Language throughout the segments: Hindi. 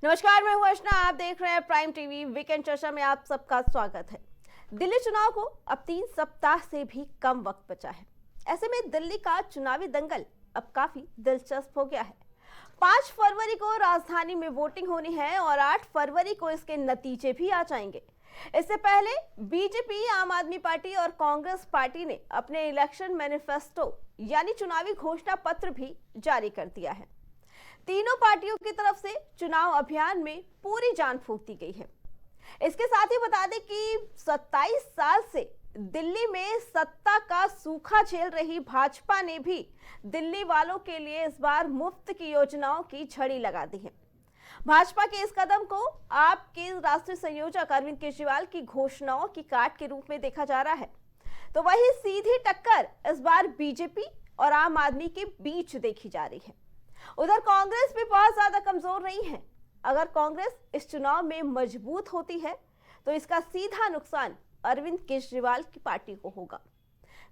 नमस्कार, मैं हूं अर्चना। आप देख रहे हैं प्राइम टीवी। वीकेंड चर्चा में आप सबका स्वागत है। दिल्ली चुनाव को अब 3 सप्ताह से भी कम वक्त बचा है। ऐसे में दिल्ली का चुनावी दंगल अब काफी दिलचस्प हो गया है। 5 फरवरी को राजधानी में वोटिंग होनी है और 8 फरवरी को इसके नतीजे भी आ जाएंगे। इससे पहले बीजेपी, आम आदमी पार्टी और कांग्रेस पार्टी ने अपने इलेक्शन मैनिफेस्टो यानी चुनावी घोषणा पत्र भी जारी कर दिया है। तीनों पार्टियों की तरफ से चुनाव अभियान में पूरी जान फूंक दी गई है। इसके साथ ही बता दें कि 27 साल से दिल्ली में सत्ता का सूखा झेल रही भाजपा ने भी दिल्ली वालों के लिए इस बार मुफ्त की योजनाओं की झड़ी लगा दी है। भाजपा के इस कदम को आपके राष्ट्रीय संयोजक अरविंद केजरीवाल की घोषणाओं की काट के रूप में देखा जा रहा है। तो वही सीधी टक्कर इस बार बीजेपी और आम आदमी के बीच देखी जा रही है। उधर कांग्रेस भी बहुत ज्यादा कमजोर नहीं है। अगर कांग्रेस इस चुनाव में मजबूत होती है तो इसका सीधा नुकसान अरविंद केजरीवाल की पार्टी को होगा।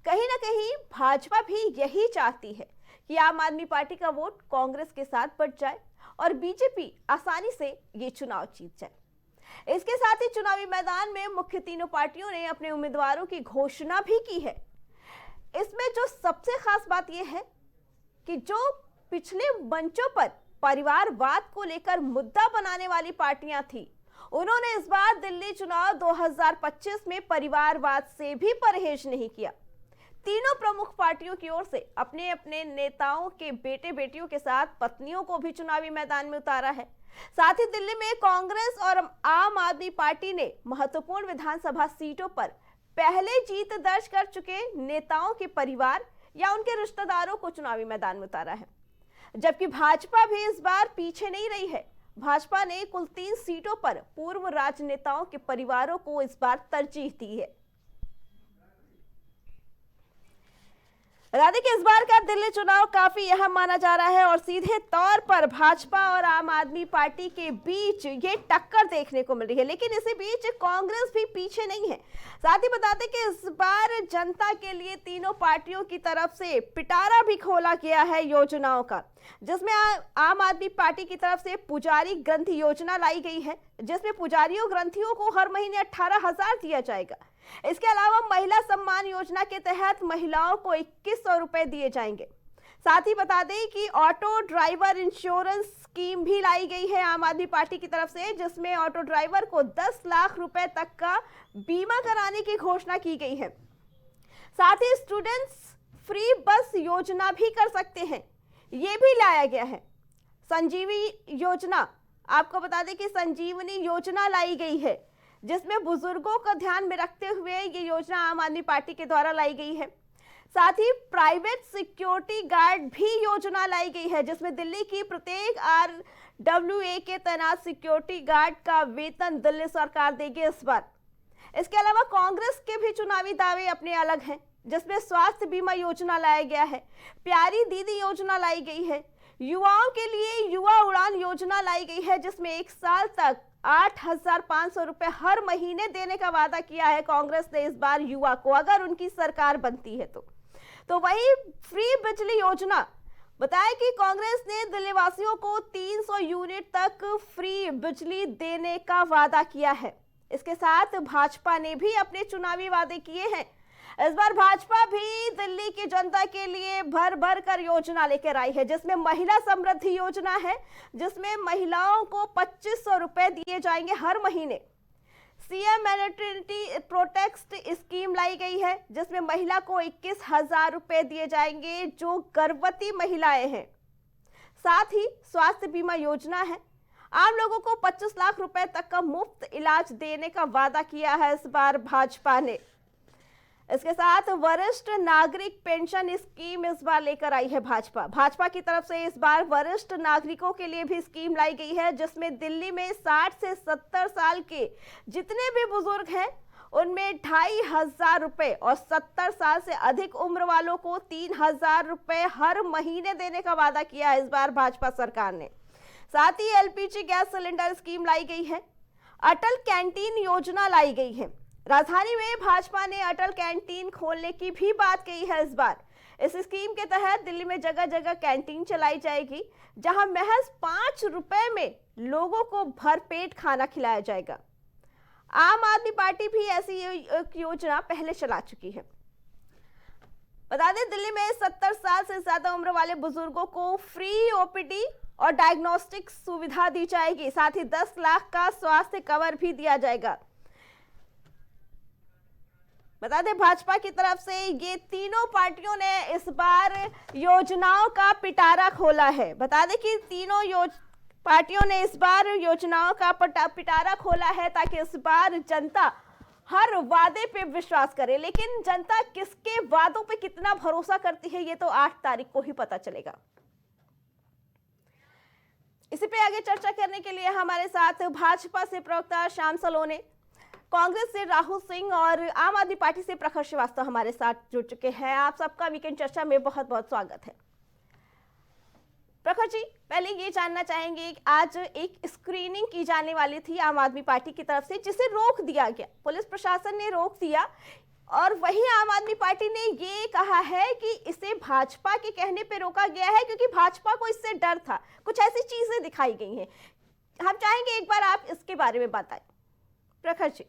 कहीं ना कहीं भाजपा भी यही चाहती है कि आम आदमी पार्टी का वोट कांग्रेस के साथ बढ़ जाए और बीजेपी आसानी से ये चुनाव जीत जाए। इसके साथ ही चुनावी मैदान में मुख्य तीनों पार्टियों ने अपने उम्मीदवारों की घोषणा भी की है। इसमें जो सबसे खास बात यह है कि जो पिछले मंचों पर परिवारवाद को लेकर मुद्दा बनाने वाली पार्टियां थी, उन्होंने इस बार दिल्ली चुनाव 2025 में परिवारवाद से भी परहेज नहीं किया। तीनों प्रमुख पार्टियों की ओर से अपने अपने नेताओं के बेटे बेटियों के साथ पत्नियों को भी चुनावी मैदान में उतारा है। साथ ही दिल्ली में कांग्रेस और आम आदमी पार्टी ने महत्वपूर्ण विधानसभा सीटों पर पहले जीत दर्ज कर चुके नेताओं के परिवार या उनके रिश्तेदारों को चुनावी मैदान में उतारा है। जबकि भाजपा भी इस बार पीछे नहीं रही है। भाजपा ने कुल 3 सीटों पर पूर्व राजनेताओं के परिवारों को इस बार तरजीह दी है। राधे के इस बार का दिल्ली चुनाव काफी अहम माना जा रहा है और सीधे तौर पर भाजपा और आम आदमी पार्टी के बीच ये टक्कर देखने को मिल रही है। लेकिन इसी बीच कांग्रेस भी पीछे नहीं है। साथ ही बताते कि इस बार जनता के लिए तीनों पार्टियों की तरफ से पिटारा भी खोला गया है योजनाओं का, जिसमें आम आदमी पार्टी की तरफ से पुजारी ग्रंथि योजना लाई गई है, जिसमें पुजारियों ग्रंथियों को हर महीने 18,000 दिया जाएगा। इसके अलावा महिला सम्मान योजना के तहत महिलाओं को 2100 रुपए दिए जाएंगे। साथ ही बता दें कि ऑटो ड्राइवर इंश्योरेंस स्कीम भी लाई गई है आम आदमी पार्टी की तरफ से, जिसमें ऑटो ड्राइवर को 10 लाख रुपए तक का बीमा कराने की घोषणा की गई है। साथ ही स्टूडेंट्स फ्री बस योजना भी कर सकते हैं, ये भी लाया गया है। संजीवनी योजना, आपको बता दें कि संजीवनी योजना लाई गई है, जिसमें बुजुर्गों को ध्यान में रखते हुए ये योजना आम आदमी पार्टी के द्वारा लाई गई है। साथ ही प्राइवेट सिक्योरिटी गार्ड भी योजना लाई गई है, जिसमें दिल्ली की प्रत्येक RWA के तैनात सिक्योरिटी गार्ड का वेतन दिल्ली सरकार देगी इस बार। इसके अलावा कांग्रेस के भी चुनावी दावे अपने अलग हैं, जिसमें स्वास्थ्य बीमा योजना लाया गया है, प्यारी दीदी योजना लाई गई है, युवाओं के लिए युवा उड़ान योजना लाई गई है, जिसमें 1 साल तक 8,500 रुपए हर महीने देने का वादा किया है कांग्रेस ने इस बार युवा को, अगर उनकी सरकार बनती है तो वही फ्री बिजली योजना, बताया कि कांग्रेस ने दिल्ली वासियों को 300 यूनिट तक फ्री बिजली देने का वादा किया है। इसके साथ भाजपा ने भी अपने चुनावी वादे किए हैं। इस बार भाजपा भी दिल्ली की जनता के लिए भर भर कर योजना लेकर आई है, जिसमें महिला समृद्धि योजना है, जिसमें महिलाओं को 2500 रुपए दिए जाएंगे हर महीने। सीएम मैटरनिटी प्रोटेक्ट स्कीम लाई गई है, जिसमें महिला को 21,000 रुपए दिए जाएंगे जो गर्भवती महिलाएं हैं। साथ ही स्वास्थ्य बीमा योजना है, आम लोगों को 25 लाख रुपए तक का मुफ्त इलाज देने का वादा किया है इस बार भाजपा ने। इसके साथ वरिष्ठ नागरिक पेंशन स्कीम इस बार लेकर आई है भाजपा की तरफ से। इस बार वरिष्ठ नागरिकों के लिए भी स्कीम लाई गई है, जिसमें दिल्ली में 60 से 70 साल के जितने भी बुजुर्ग हैं उनमें 2,500 रुपए और 70 साल से अधिक उम्र वालों को 3,000 रुपए हर महीने देने का वादा किया है इस बार भाजपा सरकार ने। साथ ही LPG गैस सिलेंडर स्कीम लाई गई है, अटल कैंटीन योजना लाई गई है। राजधानी में भाजपा ने अटल कैंटीन खोलने की भी बात कही है इस बार। इस स्कीम के तहत दिल्ली में जगह जगह कैंटीन चलाई जाएगी, जहां महज 5 रुपए में लोगों को भरपेट खाना खिलाया जाएगा। आम आदमी पार्टी भी ऐसी एक योजना पहले चला चुकी है। बता दें, दिल्ली में 70 साल से ज्यादा उम्र वाले बुजुर्गों को फ्री ओपीडी और डायग्नोस्टिक सुविधा दी जाएगी। साथ ही 10 लाख का स्वास्थ्य कवर भी दिया जाएगा। बता दें, भाजपा की तरफ से ये तीनों पार्टियों ने इस बार योजनाओं का पिटारा खोला है। बता दें कि तीनों पार्टियों ने इस बार योजनाओं का पिटारा खोला है, ताकि इस बार जनता हर वादे पे विश्वास करे। लेकिन जनता किसके वादों पे कितना भरोसा करती है, ये तो 8 तारीख को ही पता चलेगा। इसी पे आगे चर्चा करने के लिए हमारे साथ भाजपा से प्रवक्ता श्याम सलोने, कांग्रेस से राहुल सिंह और आम आदमी पार्टी से प्रखर श्रीवास्तव हमारे साथ जुड़ चुके हैं। आप सबका वीकेंड चर्चा में बहुत बहुत स्वागत है। प्रखर जी, पहले ये जानना चाहेंगे, आज एक स्क्रीनिंग की जाने वाली थी आम आदमी पार्टी की तरफ से, जिसे रोक दिया गया, पुलिस प्रशासन ने रोक दिया, और वही आम आदमी पार्टी ने ये कहा है कि इसे भाजपा के कहने पे रोका गया है, क्योंकि भाजपा को इससे डर था। कुछ ऐसी चीजें दिखाई गई हैं। हम चाहेंगे एक बार आप इसके बारे में बताएं, प्रखर जी।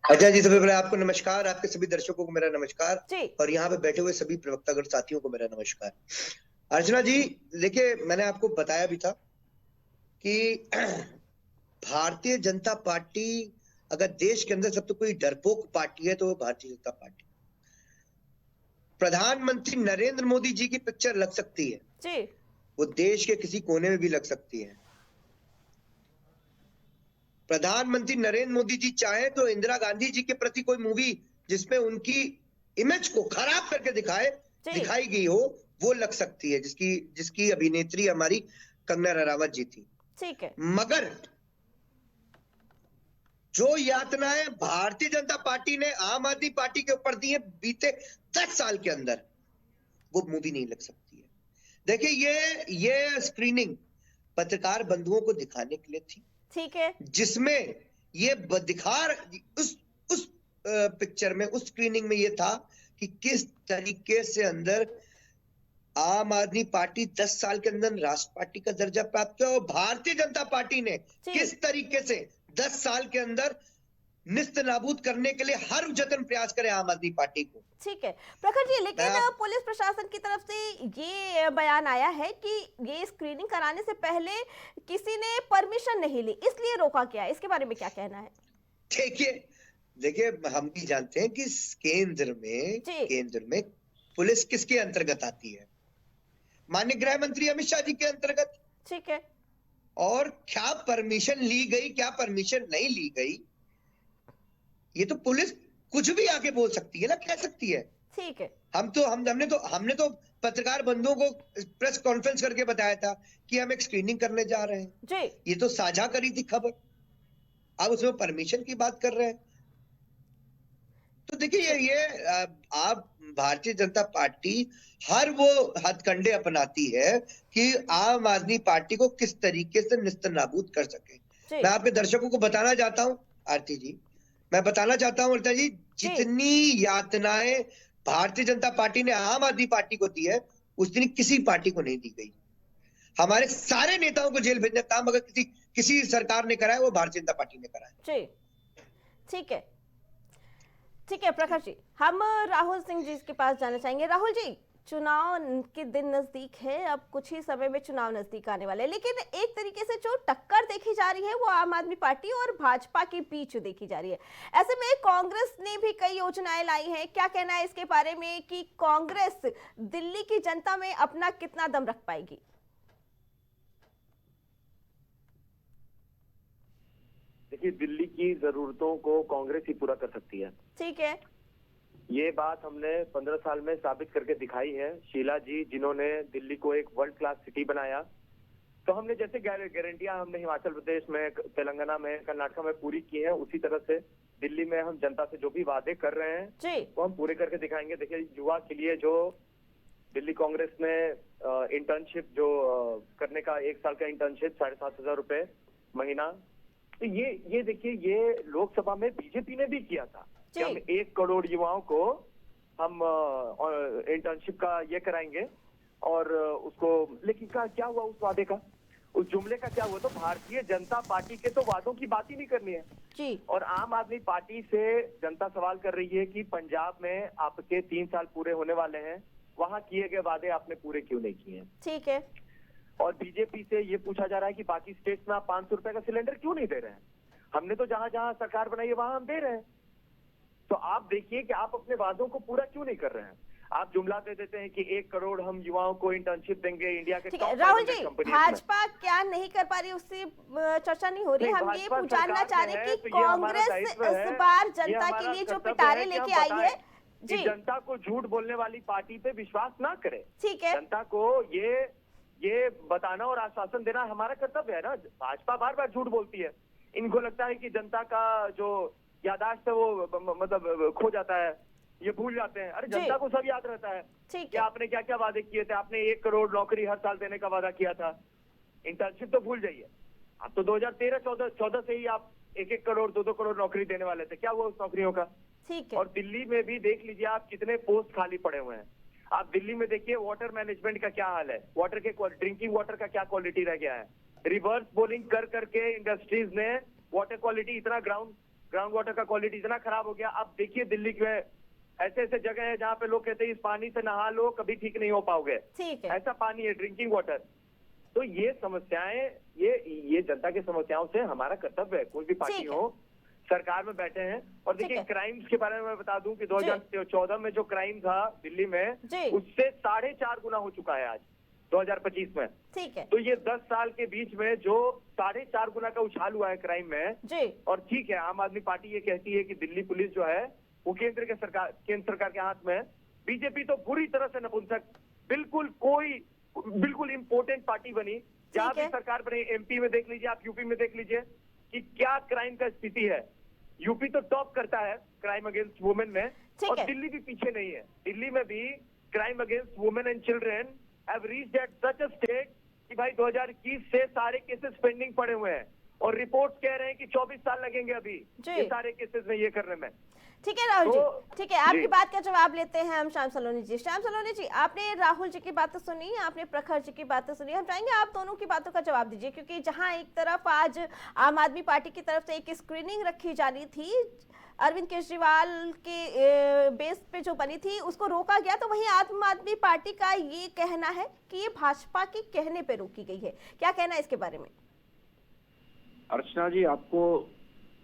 अच्छा जी, सबसे पहले आपको नमस्कार, आपके सभी दर्शकों को मेरा नमस्कार जी, और यहाँ पे बैठे हुए सभी प्रवक्तागण साथियों को मेरा नमस्कार। अर्चना जी, देखिए, मैंने आपको बताया भी था कि भारतीय जनता पार्टी अगर देश के अंदर सबसे कोई डरपोक पार्टी है तो वो भारतीय जनता पार्टी। प्रधानमंत्री नरेंद्र मोदी जी की पिक्चर लग सकती है जी, वो देश के किसी कोने में भी लग सकती है। प्रधानमंत्री नरेंद्र मोदी जी चाहे तो इंदिरा गांधी जी के प्रति कोई मूवी जिसमें उनकी इमेज को खराब करके दिखाई गई हो, वो लग सकती है, जिसकी अभिनेत्री हमारी कंगना रनावत जी थी। ठीक है। मगर जो यातनाएं भारतीय जनता पार्टी ने आम आदमी पार्टी के ऊपर दी है बीते 10 साल के अंदर, वो मूवी नहीं लग सकती है। देखिए, ये स्क्रीनिंग पत्रकार बंधुओं को दिखाने के लिए थी, ठीक है, जिसमें ये उस पिक्चर में, उस स्क्रीनिंग में ये था कि किस तरीके से अंदर आम आदमी पार्टी 10 साल के अंदर राष्ट्र पार्टी का दर्जा प्राप्त किया और भारतीय जनता पार्टी ने किस तरीके से 10 साल के अंदर निस्त नाबूद करने के लिए हर जतन प्रयास करे आम आदमी पार्टी को। ठीक है प्रखर जी, लेकिन पुलिस प्रशासन की तरफ से ये बयान आया है कि ये स्क्रीनिंग कराने से पहले किसी ने परमिशन नहीं ली, इसलिए रोका गया। इसके बारे में क्या कहना है? देखिए, हम भी जानते हैं कि केंद्र में पुलिस किसके अंतर्गत आती है? माननीय गृह मंत्री अमित शाह जी के अंतर्गत। ठीक है। और क्या परमिशन ली गई, क्या परमिशन नहीं ली गई, ये तो पुलिस कुछ भी आके बोल सकती है ना, कह सकती है। ठीक है। हमने तो पत्रकार बंधुओं को प्रेस कॉन्फ्रेंस करके बताया था कि हम एक स्क्रीनिंग करने जा रहे हैं जी। ये तो साझा करी थी खबर, अब उसमें परमिशन की बात कर रहे हैं। तो देखिए, ये आप भारतीय जनता पार्टी हर वो हथकंडे अपनाती है कि आम आदमी पार्टी को किस तरीके से निस्तनाबूद कर सके। मैं आपके दर्शकों को बताना चाहता हूं, आरती जी, मैं बताना चाहता हूं अर्चना जी, जितनी यातनाएं भारतीय जनता पार्टी ने आम आदमी पार्टी को दी है, उतनी किसी पार्टी को नहीं दी गई। हमारे सारे नेताओं को जेल भेजने का काम अगर किसी सरकार ने कराया, वो भारतीय जनता पार्टी ने कराया। ठीक है, ठीक है प्रखर जी, हम राहुल सिंह जी के पास जाना चाहेंगे। राहुल जी, चुनाव के दिन नजदीक है, अब कुछ ही समय में चुनाव नजदीक आने वाले हैं, लेकिन एक तरीके से जो टक्कर देखी जा रही है वो आम आदमी पार्टी और भाजपा के बीच देखी जा रही है। ऐसे में कांग्रेस ने भी कई योजनाएं लाई हैं, क्या कहना है इसके बारे में कि कांग्रेस दिल्ली की जनता में अपना कितना दम रख पाएगी? देखिए, दिल्ली की जरूरतों को कांग्रेस ही पूरा कर सकती है। ठीक है। ये बात हमने 15 साल में साबित करके दिखाई है। शीला जी, जिन्होंने दिल्ली को एक वर्ल्ड क्लास सिटी बनाया, तो हमने जैसे गारंटियां हमने हिमाचल प्रदेश में, तेलंगाना में, कर्नाटक में पूरी की हैं, उसी तरह से दिल्ली में हम जनता से जो भी वादे कर रहे हैं वो हम पूरे करके दिखाएंगे। देखिए, युवा के लिए जो दिल्ली कांग्रेस ने इंटर्नशिप जो करने का, 1 साल का इंटर्नशिप 7,500 रुपए महीना, तो ये देखिए, ये लोकसभा में बीजेपी ने भी किया था कि हम 1 करोड़ युवाओं को हम इंटर्नशिप का ये कराएंगे और उसको, लेकिन क्या हुआ उस वादे का, उस जुमले का क्या हुआ? तो भारतीय जनता पार्टी के तो वादों की बात ही नहीं करनी है जी। और आम आदमी पार्टी से जनता सवाल कर रही है कि पंजाब में आपके 3 साल पूरे होने वाले हैं, वहां किए गए वादे आपने पूरे क्यों नहीं किए? ठीक है। और बीजेपी से ये पूछा जा रहा है कि बाकी स्टेट्स में आप 500 रुपए का सिलेंडर क्यों नहीं दे रहे हैं? हमने तो जहां जहां सरकार बनाई है वहां हम दे रहे हैं। तो आप देखिए कि आप अपने वादों को पूरा क्यों नहीं कर रहे हैं। आप जुमला दे देते हैं कि 1 करोड़ हम युवाओं को इंटर्नशिप देंगे इंडिया के ठीक है टॉप राहुल जी, 500 कंपनीज में। भाजपा क्या नहीं कर पा रही उससे चर्चा नहीं हो रही। हम ये भाजपा जानना चाह रहे सरकार में हैं है, कि तो ये हमारा कांग्रेस दायित्व इस है, बार ये जनता हमारा के लिए जो कर्तव्य पिटारे है कि लेके हम आई है बताएं जी, कि जनता को झूठ बोलने वाली पार्टी पे विश्वास ना करे। ठीक है। जनता को ये बताना और आश्वासन देना हमारा कर्तव्य है ना। भाजपा बार बार झूठ बोलती है, इनको लगता है कि जनता का जो याददाश्त है वो मतलब खो जाता है, ये भूल जाते हैं। अरे जी। जनता को सब याद रहता है ठीक कि है। आपने क्या क्या वादे किए थे। आपने 1 करोड़ नौकरी हर साल देने का वादा किया था, इंटर्नशिप तो भूल जाइए। आप तो 2013-14 से ही आप 1-1 करोड़ 2-2 करोड़ नौकरी देने वाले थे, क्या हुआ उस नौकरियों का? ठीक है। और दिल्ली में भी देख लीजिए आप कितने पोस्ट खाली पड़े हुए हैं। आप दिल्ली में देखिए वाटर मैनेजमेंट का क्या हाल है, वाटर के ड्रिंकिंग वाटर का क्या क्वालिटी रह गया है। रिवर्स बोलिंग कर करके इंडस्ट्रीज ने वाटर क्वालिटी इतना ग्राउंड वाटर का क्वालिटी इतना खराब हो गया। आप देखिए दिल्ली के ऐसे ऐसे जगह है जहाँ पे लोग कहते हैं इस पानी से नहा लो कभी ठीक नहीं हो पाओगे, ठीक है। ऐसा पानी है ड्रिंकिंग वाटर। तो ये समस्याएं, ये जनता की समस्याओं से हमारा कर्तव्य है। कोई भी पार्टी ठीक है। हो, सरकार में बैठे हैं। और ठीक देखिए है। क्राइम्स के बारे में मैं बता दूं कि 2014 में जो क्राइम था दिल्ली में, जी। उससे 4.5 गुना हो चुका है आज 2025 में। ठीक है तो ये 10 साल के बीच में जो 4.5 गुना का उछाल हुआ है क्राइम में। जी। और ठीक है, आम आदमी पार्टी ये कहती है कि दिल्ली पुलिस जो है वो केंद्र सरकार के हाथ में है। बीजेपी तो बुरी तरह से नपुंसक, बिल्कुल इंपोर्टेंट पार्टी बनी। जहां भी सरकार बनी, एमपी में देख लीजिए आप, यूपी में देख लीजिए कि क्या क्राइम का स्थिति है। यूपी तो टॉप करता है क्राइम अगेंस्ट वुमेन में, और दिल्ली भी पीछे नहीं है। दिल्ली में भी crime against women and children have reached at such a state कि भाई 2021 से सारे केसेस पेंडिंग पड़े हुए हैं और रिपोर्ट्स कह रहे हैं कि 24 साल लगेंगे अभी ये सारे केसेस में ये करने में। ठीक है राहुल जी, ठीक है, आपकी बात का जवाब लेते हैं हम श्याम सलोनी जी। श्याम सलोनी जी, आपने राहुल जी की बातें सुनी, आपने प्रखर जी की बातें सुनी। हम चाहेंगे आप दोनों की बातों का जवाब दीजिए, क्योंकि जहां एक तरफ आज आम आदमी पार्टी की तरफ से एक स्क्रीनिंग रखी जानी थी, अरविंद केजरीवाल के बेस पे जो बनी थी उसको रोका गया, तो वहीं आम आदमी पार्टी का ये कहना है कि ये भाजपा के कहने पे रोकी गई है। क्या कहना है इसके बारे में? अर्चना जी, आपको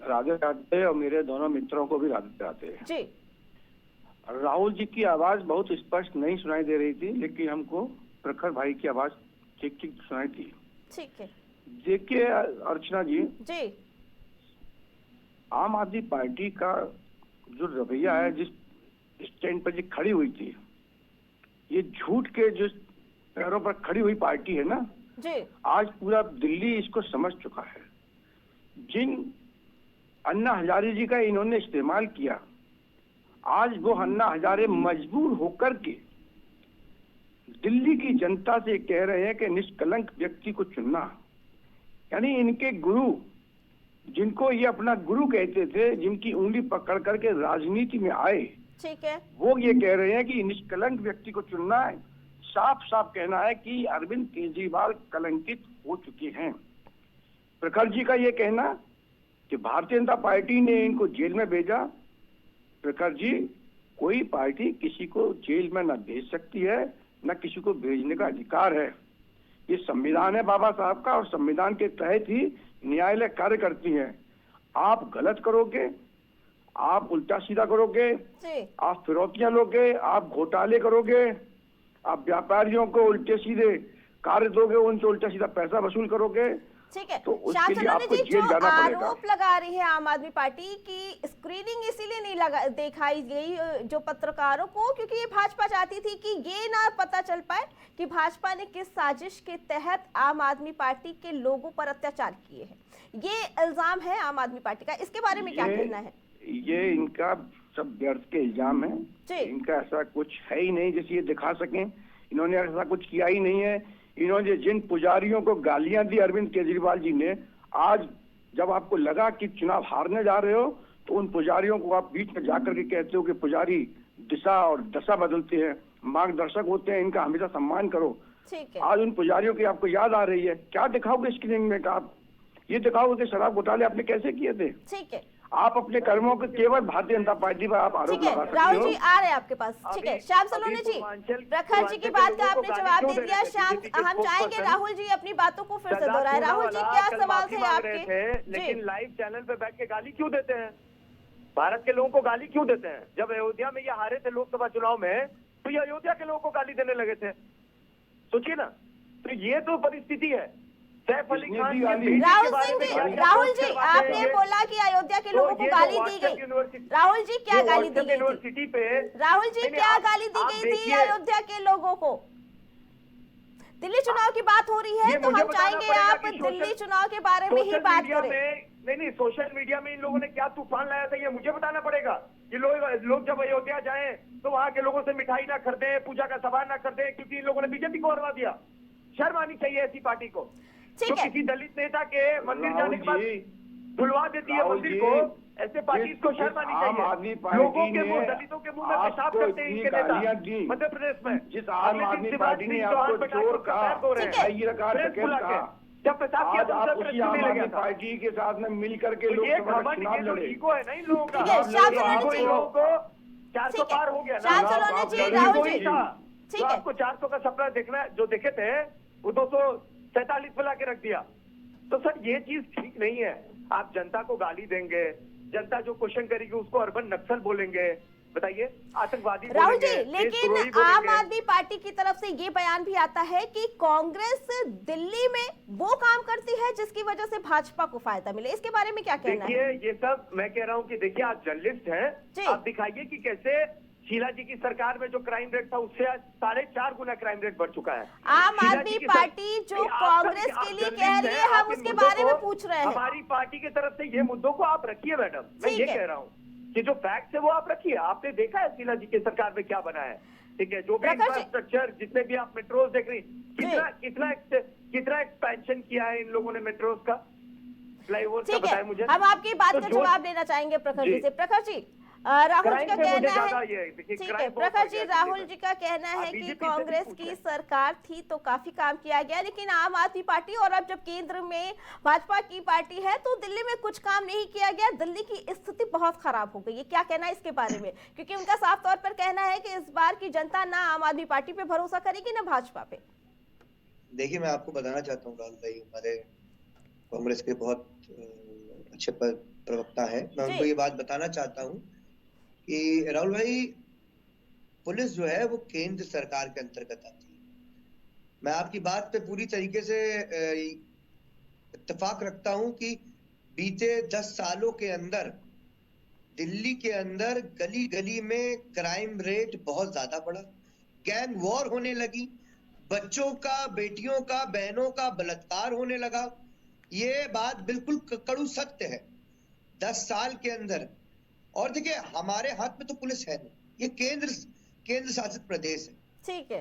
राधे राधे और मेरे दोनों मित्रों को भी राधे राधे जी। राहुल जी की आवाज बहुत स्पष्ट नहीं सुनाई दे रही थी, लेकिन हमको प्रखर भाई की आवाज ठीक ठीक सुनाई थी। ठीक है। देखिए अर्चना जी, आम आदमी पार्टी का जो रवैया है, जिस स्टैंड पर जो खड़ी हुई थी, ये झूठ के जो पैरों पर खड़ी हुई पार्टी है ना जी, आज पूरा दिल्ली इसको समझ चुका है। जिन अन्ना हजारे जी का इन्होंने इस्तेमाल किया, आज वो अन्ना हजारे मजबूर होकर के दिल्ली की जनता से कह रहे हैं कि निष्कलंक व्यक्ति को चुनना। यानी इनके गुरु, जिनको ये अपना गुरु कहते थे, जिनकी उंगली पकड़ करके राजनीति में आए, ठीक है, वो ये कह रहे हैं कि निष्कलंक व्यक्ति को चुनना है। साफ साफ कहना है कि अरविंद केजरीवाल कलंकित हो चुके हैं। प्रखर जी का ये कहना कि भारतीय जनता पार्टी ने इनको जेल में भेजा। प्रखर जी, कोई पार्टी किसी को जेल में न भेज सकती है, न किसी को भेजने का अधिकार है। ये संविधान है बाबा साहब का, और संविधान के तहत ही न्यायालय कार्य करती है। आप गलत करोगे, आप उल्टा सीधा करोगे, आप फिरौतियां लोगे, आप घोटाले करोगे, आप व्यापारियों को उल्टे सीधे कार्य दोगे, उनसे उल्टा सीधा पैसा वसूल करोगे, ठीक है। तो श्याम उसके लिए सलोनी आपको जी, जेल जो जाना पड़ेगा। आरोप लगा रही है आम आदमी पार्टी की स्क्रीनिंग इसीलिए नहीं दिखाई गई जो पत्रकारों को, क्योंकि ये भाजपा चाहती थी कि ये ना पता चल पाए कि भाजपा ने किस साजिश के तहत आम आदमी पार्टी के लोगों पर अत्याचार किए हैं। ये इल्जाम है आम आदमी पार्टी का, इसके बारे में क्या कहना है? ये इनका सब व्यर्थ के इल्जाम है। इनका ऐसा कुछ है ही नहीं जिसे ये दिखा सकें। इन्होंने ऐसा कुछ किया ही नहीं है। इन्होंने जिन पुजारियों को गालियां दी अरविंद केजरीवाल जी ने, आज जब आपको लगा कि चुनाव हारने जा रहे हो, तो उन पुजारियों को आप बीच में जाकर के कहते हो कि पुजारी दिशा और दशा बदलती है, मार्गदर्शक होते हैं, इनका हमेशा सम्मान करो। ठीक है। आज उन पुजारियों की आपको याद आ रही है, क्या दिखाओगे स्क्रीनिंग में? आप ये दिखाओगे कि शराब घोटाले आपने कैसे किए थे? ठीक है, आप अपने कर्मों के केवल भारतीय जनता पार्टी पर आप आरोप ठीक है। लगा सकते राहुल हो। जी आ रहे हैं आपके पास। ठीक है, श्याम सलोनी जी, प्रखर जी की बात का आपने जवाब दे दिया। श्याम, हम चाहेंगे राहुल जी अपनी बातों को फिर से दोहराए। राहुल जी, क्या सवाल थे आपके? लेकिन लाइव चैनल पे बैठ के गाली क्यों देते हैं? भारत के लोगों को गाली क्यों देते हैं? जब अयोध्या में ये हारे थे लोकसभा चुनाव में, तो ये अयोध्या के लोगों को गाली देने लगे थे। सोचिए ना, तो ये तो परिस्थिति है। सैफ अली खान राहुल जी, आपने बोला कि अयोध्या के लोगों को गाली दी गई। राहुल जी, क्या गाली दी गई यूनिवर्सिटी पे? राहुल जी, क्या गाली दी गई थी अयोध्या के लोगों को? दिल्ली चुनाव की बात हो रही है, तो हम चाहेंगे आप दिल्ली चुनाव के बारे में ही बात करें। नहीं, सोशल मीडिया में इन लोगों ने क्या तूफान लाया था, ये मुझे बताना पड़ेगा। कि लोग जब अयोध्या जाएं तो वहां के लोगों से मिठाई ना खरीदें, पूजा का सामान ना खरीदें, क्योंकि इन लोगों ने बीजेपी को हरवा दिया। शर्म आनी चाहिए ऐसी पार्टी को, जो किसी दलित नेता के मंदिर जाने के बाद खुलवा देती है मंदिर को। ऐसे पार्टी को शर्म आनी चाहिए। लोगों के मुंह, दलितों के मुंह में पेशाब करते हैं इनके नेता मध्य प्रदेश में। जिस आम आदमी पार्टी ने आपको चोर कहा, जब पेशाब किया तो उसी आम आदमी पार्टी के साथ में मिल करके लोकसभा चुनाव लड़े। ईगो है ना इन लोगों का। लोगों को 400 पार हो गया ना। आपको 400 का सपना देखना, जो देखे थे वो 247 पे ला के रख दिया। तो सर ये चीज ठीक नहीं है। आप जनता को गाली देंगे, जनता जो क्वेश्चन करेगी उसको अर्बन नक्सल बोलेंगे, बताइए, आतंकवादी राहुल जी। लेकिन आम आदमी पार्टी की तरफ से ये बयान भी आता है कि कांग्रेस दिल्ली में वो काम करती है जिसकी वजह से भाजपा को फायदा मिले। इसके बारे में क्या कहना है? ये सब मैं कह रहा हूँ कि देखिए, आप जर्नलिस्ट हैं, आप दिखाइए कि कैसे शीला जी की सरकार में जो क्राइम रेट था उससे आज 4.5 गुना क्राइम रेट बढ़ चुका है। आम आदमी पार्टी जो कांग्रेस के लिए कह रही है, हम उसके बारे में पूछ रहे हैं। हमारी पार्टी की तरफ से ये मुद्दों को आप रखिए मैडम, मैं ये कह रहा हूँ कि जो फैक्ट है वो आप रखिए। आपने देखा है शीला जी की सरकार में क्या बना है, ठीक है? जो भी इंफ्रास्ट्रक्चर, जितने भी आप मेट्रोज देख रही, कितना एक्सपेंशन किया है इन लोगों ने मेट्रोज का, फ्लाईओवर का, बताएं मुझे। हम आपकी बात का जवाब देना चाहेंगे प्रखर जी से। प्रखर जी, राहुल जी का कहना है, ठीक है प्रखर जी, राहुल जी का कहना है कि कांग्रेस की सरकार थी तो काफी काम किया गया, लेकिन आम आदमी पार्टी और अब जब केंद्र में भाजपा की पार्टी है तो दिल्ली में कुछ काम नहीं किया गया, दिल्ली की स्थिति बहुत खराब हो गई है। क्या कहना है इसके बारे में? क्योंकि उनका साफ तौर पर कहना है कि इस बार की जनता ना आम आदमी पार्टी पे भरोसा करेगी ना भाजपा पे। देखिए, मैं आपको बताना चाहता हूँ राहुल भाई हमारे कांग्रेस के बहुत अच्छे प्रवक्ता है, मैं उनको ये बात बताना चाहता हूँ कि राहुल भाई, पुलिस जो है वो केंद्र सरकार के अंतर्गत आती है। मैं आपकी बात पे पूरी तरीके से इत्तेफाक रखता हूं कि बीते 10 सालों के अंदर दिल्ली के अंदर गली गली में क्राइम रेट बहुत ज्यादा बढ़ा, गैंग वॉर होने लगी, बच्चों का, बेटियों का, बहनों का बलात्कार होने लगा। ये बात बिल्कुल कड़ू सत्य है 10 साल के अंदर। और देखिए, हमारे हाथ में तो पुलिस है नहीं, ये केंद्र शासित प्रदेश है, ठीक है।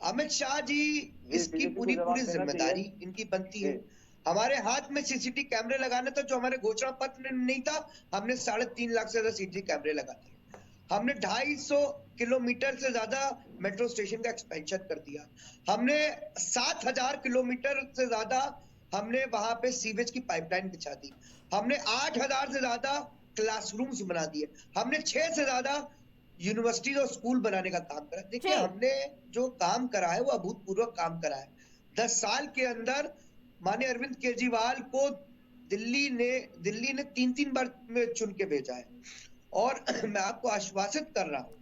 अमित शाह जी, इसकी पूरी जिम्मेदारी इनकी बनती है। हमारे हाथ में सीसीटीवी कैमरे लगाना था, जो हमारे घोषणा पत्र में नहीं था, हमने 3.5 लाख से ज्यादा सीसीटीवी कैमरे लगा दिए। हमने 250 किलोमीटर से ज्यादा मेट्रो स्टेशन का एक्सपेंशन कर दिया। हमने 7000 किलोमीटर से ज्यादा हमने वहां पे सीवेज की पाइपलाइन बिछा दी। हमने 8000 से ज्यादा क्लासरूम्स बना दिए। हमने 6 से ज्यादा यूनिवर्सिटी और स्कूल बनाने का काम करा। देखिए, हमने जो काम करा है वो अभूतपूर्व काम करा है। 10 साल के अंदर माननीय अरविंद केजरीवाल को दिल्ली ने 3-3 बार में चुन के भेजा है। और मैं आपको आश्वासित कर रहा हूँ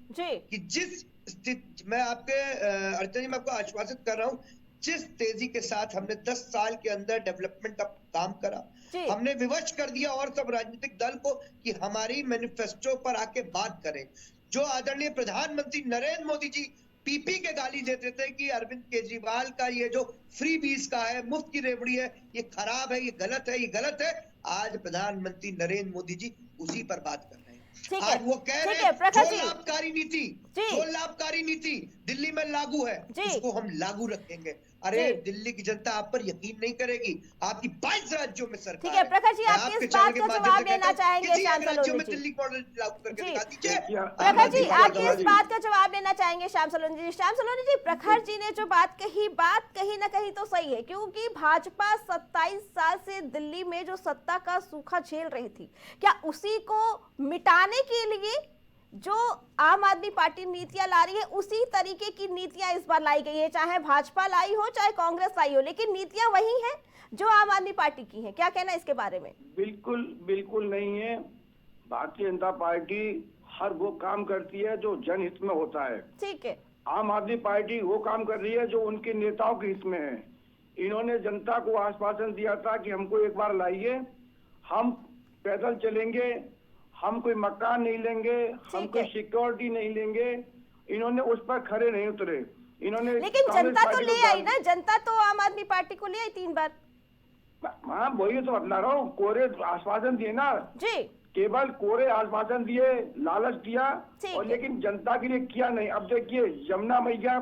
कि मैं आपको आश्वासित कर रहा हूँ, जिस तेजी के साथ हमने 10 साल के अंदर डेवलपमेंट का काम करा, हमने विवश कर दिया और सब राजनीतिक दल को कि हमारी मैनिफेस्टो पर आके बात करें। जो आदरणीय प्रधानमंत्री नरेंद्र मोदी जी पीपी के गाली देते थे कि अरविंद केजरीवाल का ये जो फ्री बीस का है, मुफ्त की रेवड़ी है, ये खराब है, ये गलत है, ये गलत है, आज प्रधानमंत्री नरेंद्र मोदी जी उसी पर बात कर रहे हैं। आज वो कह रहे हैं जो लाभकारी नीति दिल्ली में लागू है, उसको हम लागू रखेंगे। अरे जी। दिल्ली की जनता आप पर यकीन नहीं करेगी, आपकी 22 राज्यों में सरकार ठीक है प्रखर जी, मैं आपकी आपके इस चैनल बात के का माध्यम जवाब से कहता लेना हूं, चाहेंगे किसी श्याम एक राज्यों सलोनी में जी। दिल्ली मॉडल लागू करके जी। दिखा दीजिए। देखिए, आम प्रखर आदमी जी, पार्टी आपकी का इस बात का जवाब लेना चाहेंगे श्याम सलोनी जी। श्याम सलोनी जी, प्रखर जी ने जो बात कहीं ना कहीं तो सही है, क्योंकि भाजपा 27 साल से दिल्ली में जो सत्ता का सूखा झेल रही थी, क्या उसी को मिटाने के लिए जो आम आदमी पार्टी नीतियां ला रही है, उसी तरीके की नीतियां इस बार लाई गई है, चाहे भाजपा लाई हो चाहे कांग्रेस लाई हो, लेकिन नीतियां वही हैं जो आम आदमी पार्टी की हैं। क्या कहना है इसके बारे में? बिल्कुल बिल्कुल नहीं है। भारतीय जनता पार्टी हर वो काम करती है जो जनहित में होता है। ठीक है। आम आदमी पार्टी वो काम कर रही है जो उनके नेताओं के हित में है। इन्होंने जनता को आश्वासन दिया था कि हमको एक बार लाइए, हम पैदल चलेंगे, हम कोई मकान नहीं लेंगे, हम कोई सिक्योरिटी नहीं लेंगे। इन्होंने उस पर खरे नहीं उतरे। इन्होंने लेकिन कांग्रेस जनता तो पार्टी को ले आई ना, जनता तो आम आदमी पार्टी को ले आई 3 बार। हाँ, वही तो बतला रहा हूँ, कोरे आश्वासन दिए ना, जी। केवल कोरे आश्वासन दिए, लालच दिया, ठीक और है। लेकिन जनता के लिए किया नहीं। अब देखिए, यमुना मैया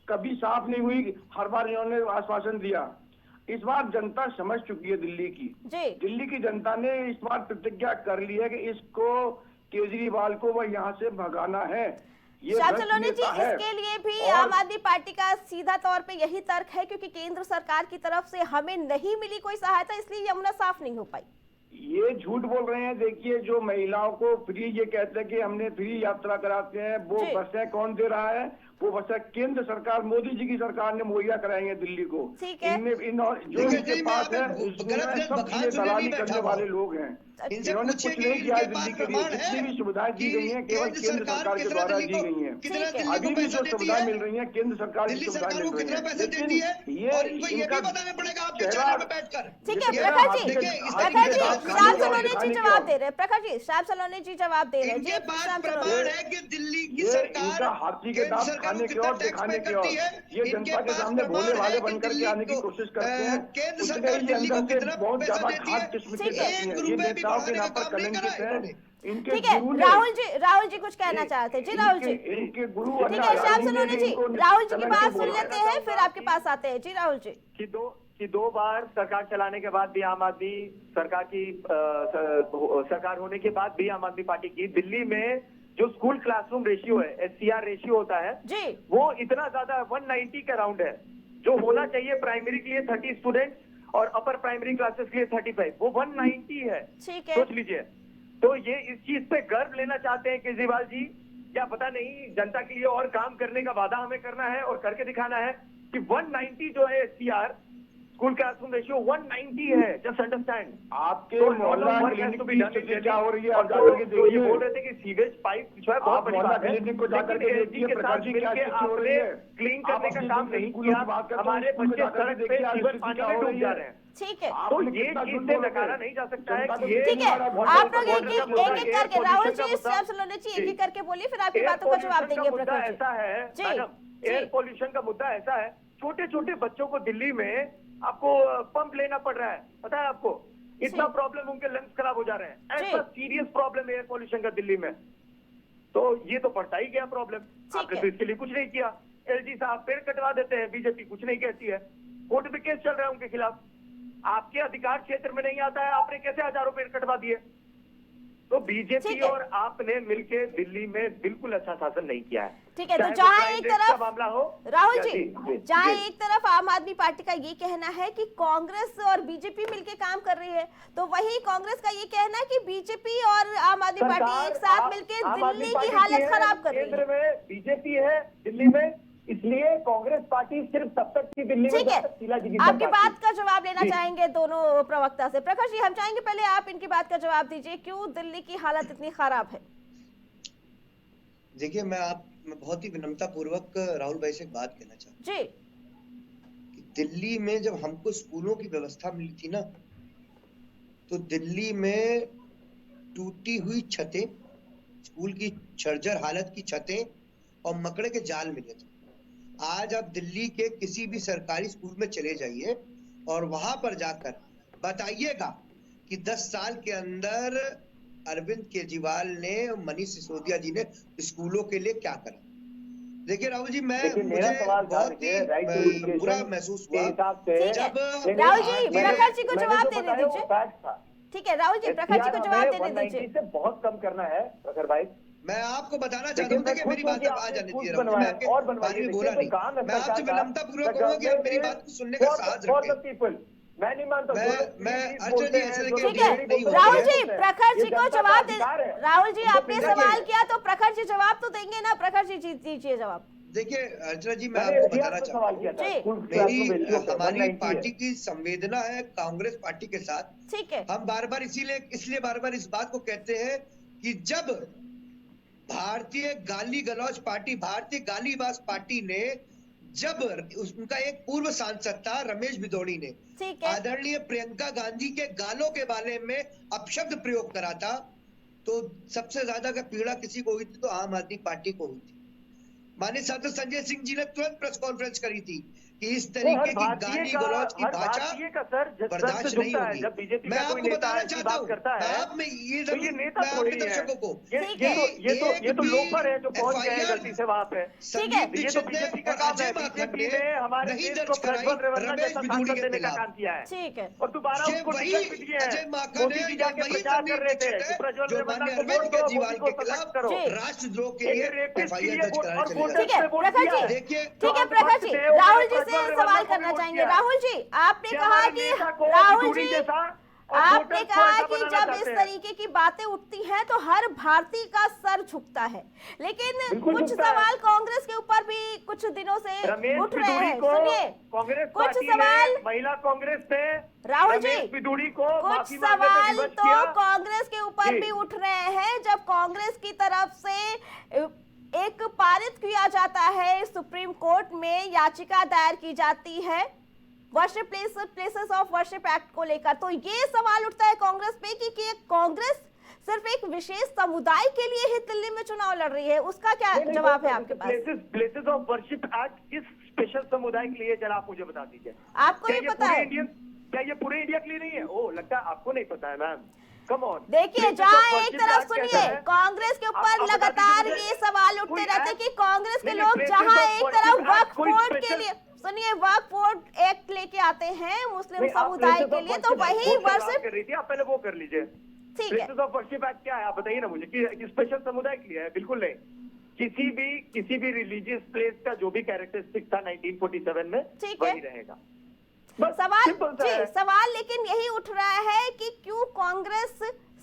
कभी साफ नहीं हुई, हर बार इन्होंने आश्वासन दिया। इस बार जनता समझ चुकी है दिल्ली की। जी। दिल्ली की जनता ने इस बार प्रतिज्ञा कर ली है कि इसको, केजरीवाल को वह यहाँ से भगाना है। ये श्याम भ्रष्ट सलोनी जी, नेता है। इसके लिए भी और आम आदमी पार्टी का सीधा तौर पे यही तर्क है, क्योंकि केंद्र सरकार की तरफ से हमें नहीं मिली कोई सहायता, इसलिए यमुना साफ नहीं हो पाई। ये झूठ बोल रहे हैं। देखिए, जो महिलाओं को फ्री ये कहते हैं कि हमने फ्री यात्रा कराते हैं, वो जी। बसें कौन दे रहा है? वो बसें केंद्र सरकार, मोदी जी की सरकार ने मुहैया कराएंगे दिल्ली को। ठीक है। जो इनके पास है, इसमें सब चीजें दलाली करने वाले लोग हैं। इनसे इन्होंने पूछिए कुछ कि नहीं किया है इनके दिल्ली पास के लिए। प्रमाण है जितनी भी सुविधाएं दी कि गई हैं, केवल केंद्र सरकार के कितना द्वारा दिल्ली दी को गई हैं। कितना ठीक है। दिल्ली अभी को भी पैसा जो देती सुविधाएं है, मिल रही हैं, केंद्र सरकार की दिल्ली सुविधाएं सरकार मिल को रही कितना हैं। पैसा लेकिन देती है, ये और इनको ये इनका भी बताना पड़ेगा आपके चेहरा, चैनल में बैठकर। ठीक है ये प्रखर जी, देखिए, इस प्रखर तरीके जी, से आप श्याम खाने सलोनी और जी जवाब दे रहे हैं। प्रखर जी, श्याम सलोनी जी जवाब दे रहे हैं। इनके जी पास श्याम प्रमाण सलोनी। है कि दिल्ली की ये सरकार इनका हाथी के केंद्र दांत सरकार को खाने के कितना और टैक्स दिखाने पे के करती और। है। ये इनके जनता के पास सामने भोले प्रमाण भाले है कि बनकर के दिल्ली आने की को कोशिश करते हैं। केंद्र उतने सरकार ही दिल्ली को अंदर से कितना बहुत पैसा ज्यादा देती खाद है, किस्म के ठीक है। करती हैं। एक ये रुपए भी नेताओं के बढ़ाने नाम का पर काम नहीं करा कलंकित है। इन्होंने। इनके ठीक है, गुरु ने, राहुल जी कुछ कहना चाहते हैं। जी राहुल जी। इनके गुरु ठीक है श्याम सलोनी जी, राहुल जी की बात सुन लेते हैं, फिर आपके पास आते हैं। जी राहुल जी। कि दो बार सरकार चलाने के बाद भी आम आदमी सरकार की सरकार होने के बाद भी आम आदमी पार्टी की दिल्ली में जो स्कूल क्लासरूम रेशियो है, SCR रेशियो होता है जी। वो इतना ज्यादा 190 के अराउंड है, जो होना चाहिए प्राइमरी के लिए 30 स्टूडेंट और अपर प्राइमरी क्लासेस के लिए 35, वो 190 है। ठीक है। सोच लीजिए। तो ये इस चीज पे गर्व लेना चाहते हैं केजरीवाल जी, क्या पता नहीं जनता के लिए और काम करने का वादा हमें करना है और करके दिखाना है कि 190 जो है SCR स्कूल क्लासरूम रेशियो 190 है। Just understand. आपके तो मोहल्ला क्लिनिक की स्थिति क्या हो रही है, आप जाकर के जो ये देखिए। बोल रहे थे कि सीवेज पाइप जो है बहुत आप बड़ी मोहल्ला बात है, क्लिनिक को जाकर के लेकिन देखिए, LG के प्रकाश साथ जी क्या मिलके स्थिति हो आपने रही है। क्लीन आप करने का अपने काम नहीं स्कूलों किया, की बात करते हैं, हमारे स्कूल में बच्चे जाकर के सड़क पे देखिए, सीवर स्थिति पानी क्या में हो डूब रही जा है। रहे हैं। ठीक है। तो आपने ये कितना चीज झूठ से बोला नकारा है। नहीं जा सकता है जनता कि को ये ठीक है, आप लोग एक एक एयर करके, राहुल पोल्यूशन जी, का श्याम मुद्दा- सलोनी जी, एक जी। एक करके बोलिए, फिर आपकी एयर बातों का जवाब पोल्यूशन देंगे का मुद्दा प्रखर जी। ऐसा है जी, मैडम, जी। एयर पोल्यूशन का मुद्दा ऐसा है, छोटे छोटे बच्चों को दिल्ली में आपको पंप लेना पड़ रहा है, पता है आपको? इतना प्रॉब्लम, उनके लंग्स खराब हो जा रहे हैं। ऐसा सीरियस प्रॉब्लम एयर पोल्यूशन का दिल्ली में, तो ये तो बढ़ता ही गया प्रॉब्लम। आपने तो इसके लिए कुछ नहीं किया। LG साहब पेड़ कटवा देते हैं, बीजेपी कुछ नहीं कहती है, कोर्ट में केस चल रहा है उनके खिलाफ। आपके अधिकार क्षेत्र में नहीं आता है, आपने कैसे हजारों पेड़ कटवा दिए? तो बीजेपी और आपने मिलके दिल्ली में बिल्कुल अच्छा शासन नहीं किया है। ठीक है, तो चाहे वो जहां crime एक rate का तरफ मामला हो, राहुल या जी, जहां एक तरफ आम आदमी पार्टी का ये कहना है कि कांग्रेस और बीजेपी मिलके काम कर रही है, तो वही कांग्रेस का ये कहना है कि बीजेपी और आम आदमी पार्टी एक साथ मिलके दिल्ली की हालत खराब कर रही है। केंद्र में बीजेपी है, दिल्ली में, इसलिए कांग्रेस पार्टी सिर्फ तब तक थी दिल्ली में ठीक है, जब तक शीला जी की आपकी सरकार बात थी। का जवाब लेना चाहेंगे दोनों प्रवक्ता से। प्रकाश जी, हम चाहेंगे पहले आप इनकी बात का जवाब दीजिए, क्यों दिल्ली की हालत इतनी खराब है? देखिए, मैं बहुत ही विनम्रता पूर्वक राहुल भाई से एक बात कहना चाहता जी। हूँ कि दिल्ली में जब हमको स्कूलों की व्यवस्था मिली थी ना, तो दिल्ली में टूटी हुई छतें, स्कूल की जर्जर हालत की छतें और मकड़े के जाल मिले थे। आज आप दिल्ली के किसी भी सरकारी स्कूल में चले जाइए और वहां पर जाकर बताइएगा कि 10 साल के अंदर अरविंद केजरीवाल ने, मनीष सिसोदिया जी ने स्कूलों के लिए क्या करा। देखिए राहुल जी, देखिए, मुझे मेरा सवाल था बहुत देखिए, राइट टू ही बुरा एजुकेशन महसूस के हुआ हिसाब से ठीक है। जब राहुल जी, भारतीय प्रखर जी को मैंने जवाब जो देने बताया वो दीजिए। फैक्ट था। ठीक है राहुल जी, प्रखर जी को SCR जवाब हमें देने 190 दीजिए। से बहुत कम करना है प्रखर भाई। मैं आपको बताना चाहता देखिए हूँ, मैं देखिए खुश मेरी हूँ बात कि अब आ आपने जाने खुद दीजिए राहुल जी, मैं बनवाया आपके और बारे बनवाइए। में देखिए बोला कोई नहीं। काम है मैं सरकार आपसे का, विनम्रता पूर्वक कहूंगा कि आप मेरी बात को सुनने का साहस फॉर द रखें। पीपल। मैं नहीं मानता जो लोग मैं प्लीज अर्चना बोलते जी, ऐसे हैं, देखिए जो लोग ठीक है डिबेट नहीं बोलते हैं, होती राहुल है। जी, बोलते हैं। प्रखर ये जी को जनता का जवाब दे। अधिकार है। राहुल जी, उनको आपने मिलना सवाल चाहिए। किया तो प्रखर जी जवाब तो देंगे ना। प्रखर जी दीजिए जवाब। देखिए अर्चना जी, मैं मैंने आपको SCR बताना पे चाहता सवाल हूँ, किया था, जी। स्कूल मेरी क्लासरूम रेशियो पे हमारी 190 है। पार्टी की संवेदना है कांग्रेस पार्टी के साथ। ठीक है। हम बार बार इसलिए बार बार इस बात को कहते हैं कि जब भारतीय गाली गलौज पार्टी, भारतीय गालीबाज पार्टी ने, जब उनका एक पूर्व सांसद था रमेश भिदौड़ी ने ठीक है। आदरणीय प्रियंका गांधी के गालों के बारे में अपशब्द प्रयोग करा था, तो सबसे ज्यादा अगर पीड़ा किसी को हुई थी तो आम आदमी पार्टी को हुई थी। माननीय सांसद संजय सिंह जी ने तुरंत प्रेस कॉन्फ्रेंस करी थी कि इस वो हर तरीके की भारतीय गाली का, गलौज की हर भाषा भारतीय का सर से बर्दाश्त नहीं झुकता है। होगी। जब बीजेपी मैं का कोई आपको नेता बताना ऐसी चाहता बात हूँ, करता है आप में ये तो ये जरूर, नेता मैं आपके थोड़ी है। दर्शकों को ठीक है। ये तो लोफर है जो पहुंच गए हैं FIR गलती से वहां पे। ठीक है। संदीप ये तो दीक्षित ने बीजेपी का और काम अजय है। माखन बीजेपी ने ने हमारे नहीं देश को दर्ज कराई प्रज्वल रेवन्ना रमेश जैसा भिदौड़ी सांसद के देने का खिलाफ। काम किया है ठीक है। और दोबारा ये उसको वही टिकट भी दिए अजय हैं। माखन मोदी है, जी ये जाके वही प्रचार कर संदीप रहे थे दीक्षित कि है प्रज्वल जो रेवन्ना माननीय को अरविंद वोट दो, मोदी केजरीवाल को के सशक्त खिलाफ करो। जी। राष्ट्रद्रोह के एक लिए रेपिस्ट के FIR लिए दर्ज वोट कराने और चले वोटर्स जाते ठीक है ने वोट प्रखर दिया जी। है। देखिए, जो ठीक है अंधभक्त प्रखर जी, थे, उन्होंने राहुल जी प्रज्वल से रेवन्ना सवाल को भी करना वोट चाहेंगे। दिया है। राहुल जी, आपने कि कहा हमारे कि नेता को राहुल भिदौड़ी जी, जैसा और आपने वोटर्स को कहा ऐसा कि बनाना जब इस चाहते हैं। तरीके की बातें उठती हैं तो हर भारतीय का सर झुकता है, लेकिन बिल्कुल कुछ झुकता है। सवाल कांग्रेस के ऊपर भी कुछ दिनों से रमेश उठ रहे भिदौड़ी हैं। को सुनिए, कांग्रेस कुछ पार्टी ने, सवाल, महिला कांग्रेस ने राहुल जी, रमेश भिदौड़ी को कुछ माफी मांगने पे सवाल विवश तो किया। कांग्रेस के ऊपर जी। भी उठ रहे हैं जब कांग्रेस की तरफ से एक पारित किया जाता है, सुप्रीम कोर्ट में याचिका दायर की जाती है worship places of worship act को लेकर। तो ये सवाल उठता है कांग्रेस पे कि कांग्रेस सिर्फ एक विशेष समुदाय के लिए ही दिल्ली में चुनाव लड़ रही है। उसका क्या जवाब है आपके पास? प्लेसेस ऑफ वर्शिप एक्ट किस स्पेशल समुदाय के लिए, जरा आप मुझे बता दीजिए। आपको भी पता है? क्या ये पूरे इंडिया के लिए नहीं है? ओ, लगता है आपको नहीं पता है मैम। Come on. देखिए, जहां एक तरफ सुनिए कांग्रेस के ऊपर लगातार ये सवाल उठते रहते कि कांग्रेस के लोग जहां एक तरफ वक्फ बोर्ड के लिए, सुनिए, वक्फ बोर्ड एक्ट लेके आते हैं मुस्लिम समुदाय के लिए, तो वही वर्शिप कर रही थी आप, पहले वो कर लीजिए। ठीक है। प्लेसेस ऑफ वर्शिप एक्ट क्या है आप बताइए ना मुझे, कि स्पेशल समुदाय के लिए है? बिल्कुल नहीं। किसी भी रिलीजियस प्लेस का जो भी कैरेक्टरिस्टिक था 1947 में ठीक है, वही रहेगा। सवाल लेकिन यही उठ रहा है कि क्यों कांग्रेस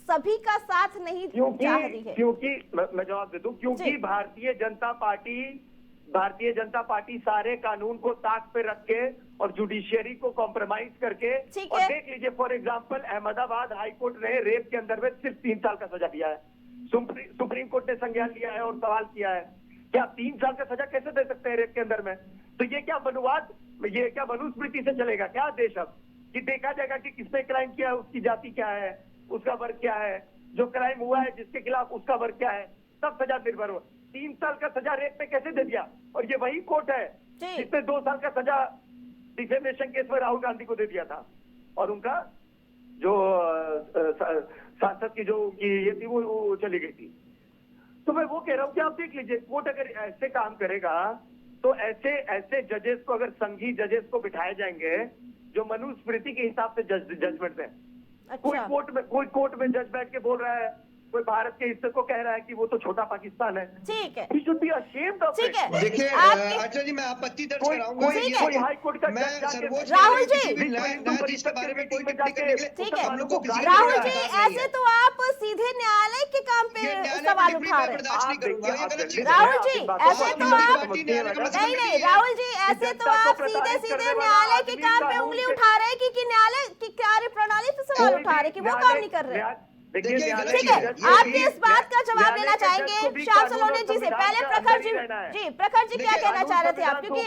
सभी का साथ नहीं चाह रही है? क्योंकि मैं जवाब दे दूं, क्योंकि भारतीय जनता पार्टी सारे कानून को ताक पे रख के और जुडिशियरी को कॉम्प्रोमाइज करके, और देख लीजिए for example Ahmedabad high court ने रेप के अंदर में सिर्फ 3 साल का सजा दिया है। सुप्रीम कोर्ट ने संज्ञान लिया है और सवाल किया है क्या 3 साल का सजा कैसे दे सकते हैं रेप के अंदर में? तो ये क्या मनुवाद, ये क्या मनुस्मृति से चलेगा क्या देश? अब कि देखा जाएगा कि किसने क्राइम किया है, उसकी जाति क्या है, उसका वर्ग क्या है, जो क्राइम हुआ है जिसके खिलाफ उसका वर्ग क्या है, सब सजा निर्भर हो। 3 साल का सजा रेप पे कैसे दे दिया? और ये वही कोर्ट है जिसने 2 साल का सजा डिफेमेशन केस में राहुल गांधी को दे दिया था, और उनका जो सांसद की जो ये थी वो चली गई थी। तो मैं वो कह रहा हूँ कि आप देख लीजिए, कोर्ट अगर ऐसे काम करेगा तो ऐसे जजेस को, अगर संघी जजेस को बिठाए जाएंगे जो मनुस्मृति के हिसाब से जजमेंट है। अच्छा। कोई कोर्ट में जज बैठ के बोल रहा है, कोई भारत के हिस्से को कह रहा है कि वो तो छोटा पाकिस्तान है। ठीक है, He should be ashamed of ठीक it। है। देखिए आपकी- अच्छा जी, मैं आपत्ति दर्ज कोई कराऊंगा। कोई हाई कोर्ट का मैं जज जाके सर्वोच्च राहुल न्यायालय जी, किसी भी न्यायाधीश के बारे में कोई टिप्पणी करने के लिए ठीक है। हम लोग को किसी के राहुल अधिकार जी, नहीं है। ऐसे तो आप सीधे न्यायालय के काम पे ये न्यायालय सवाल की टिप्पणी उठा मैं रहे हैं। बर्दाश्त नहीं करूंगा, ये गलत चीज है। राहुल जी, ऐसे तो आप नहीं, राहुल जी, ऐसे तो आप सीधे न्यायालय के काम पे उंगली उठा रहे हैं कि न्यायालय की कार्य प्रणाली पे सवाल उठा रहे हैं कि वो काम नहीं कर रहे। देखिए, ठीक है, आपकी इस बात का जवाब लेना चाहेंगे श्याम सलोनी जी से। पहले प्रखर जी क्या कहना चाह रहे थे आप? क्योंकि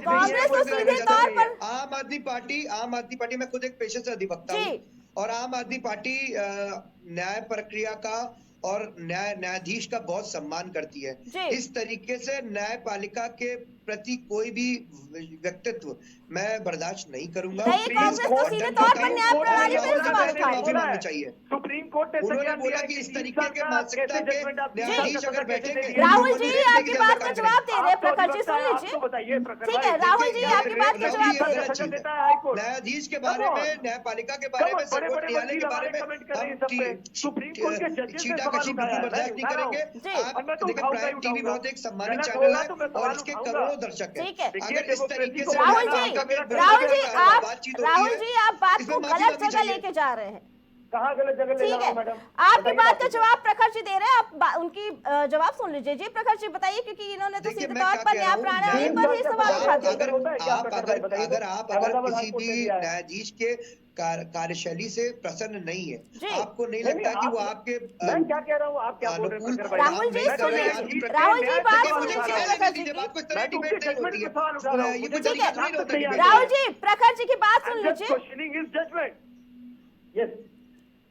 कांग्रेस तो सीधे तौर पर आम आदमी पार्टी मैं खुद एक पेशे से अधिवक्ता हूँ, और आम आदमी पार्टी न्याय प्रक्रिया का और न्यायाधीश का बहुत सम्मान करती है। इस तरीके से न्यायपालिका के प्रति कोई भी व्यक्तित्व मैं बर्दाश्त नहीं करूंगा। नहीं, कांग्रेस तो सीधे तौर पर न्याय प्रणाली पे सवाल उठा रही है। माफी मांगनी चाहिए। सुप्रीम कोर्ट ने उन्होंने संज्ञान बोला लिया कि है इस कि तरीके के मानसिकता के न्यायाधीश अगर बैठेंगे, राहुल जी तो आपकी बात का जवाब दे रहे हैं, प्रखर जी सुन आपको लीजिए। बताइए प्रखर ठीक भाई, है, राहुल जी देखिए, आपकी बात का राहुल जवाब जी, दे ये रहे गलत हैं। चीज है। देता है हाईकोर्ट। न्यायाधीश के बारे में, न्यायपालिका के बारे में, सर्वोच्च न्यायालय के बारे में हम सुप्रीम कोर्ट के जजेस से छीटा सवाल कशी उठाया बिल्कुल है, बर्दाश्त नहीं मैं करेंगे। जी। आप और मैं तो देखिए, उठाऊंगा ही प्राइम टीवी उठाऊंगा। बहुत एक सम्मानित गलत चैनल होगा है तो मैं और सवाल इसके उठाऊंगा। करोड़ों दर्शक हैं। ठीक है। देखिए, अगर इस तरीके से राहुल न्यायपालिका के जी विरुद्ध आप बातचीत होती राहुल है, जी आप बात इसमें को माफी गलत मांगनी जगह चाहिए। लेके जा रहे हैं। कहाँ गलत जगह ले ठीक रहा है, हूँ मैडम? आपकी बताइए बात का मुझे। जवाब प्रखर जी दे रहे हैं, आप उनकी जवाब सुन लीजिए। जी प्रखर जी बताइए, क्योंकि इन्होंने तो देखिए, सीधे मैं तौर क्या पर कह रहा न्याय हूँ, प्रणाली पर ही सवाल आप उठाते हैं। अगर होता है क्या प्रखर भाई, बताइए तो। आप अहमदाबाद किसी हाईकोर्ट भी ने दिया है। न्यायाधीश के कार्यशैली से प्रसन्न नहीं जी। है, आपको नहीं नहीं, लगता कि वो आप- आपके मैं क्या कह रहा हूँ, आप क्या बोल रहे हैं अनुकूल प्रखर भाई? राहुल जी काम सुन नहीं कर लीजिए, रहे हैं? राहुल जी बात देखिए, सुन मुझे लीजिए न्याय प्रखर नहीं जी दीजिए, की। बात को इस तरह मैं तो उनके डिबेट नहीं जजमेंट होती पे है। सवाल उठा रहा हूँ। ये मुझे कुछ तरीका नहीं होता डिबेट राहुल का। जी प्रखर जी की बात सुन लीजिए। Questioning is judgment. यस,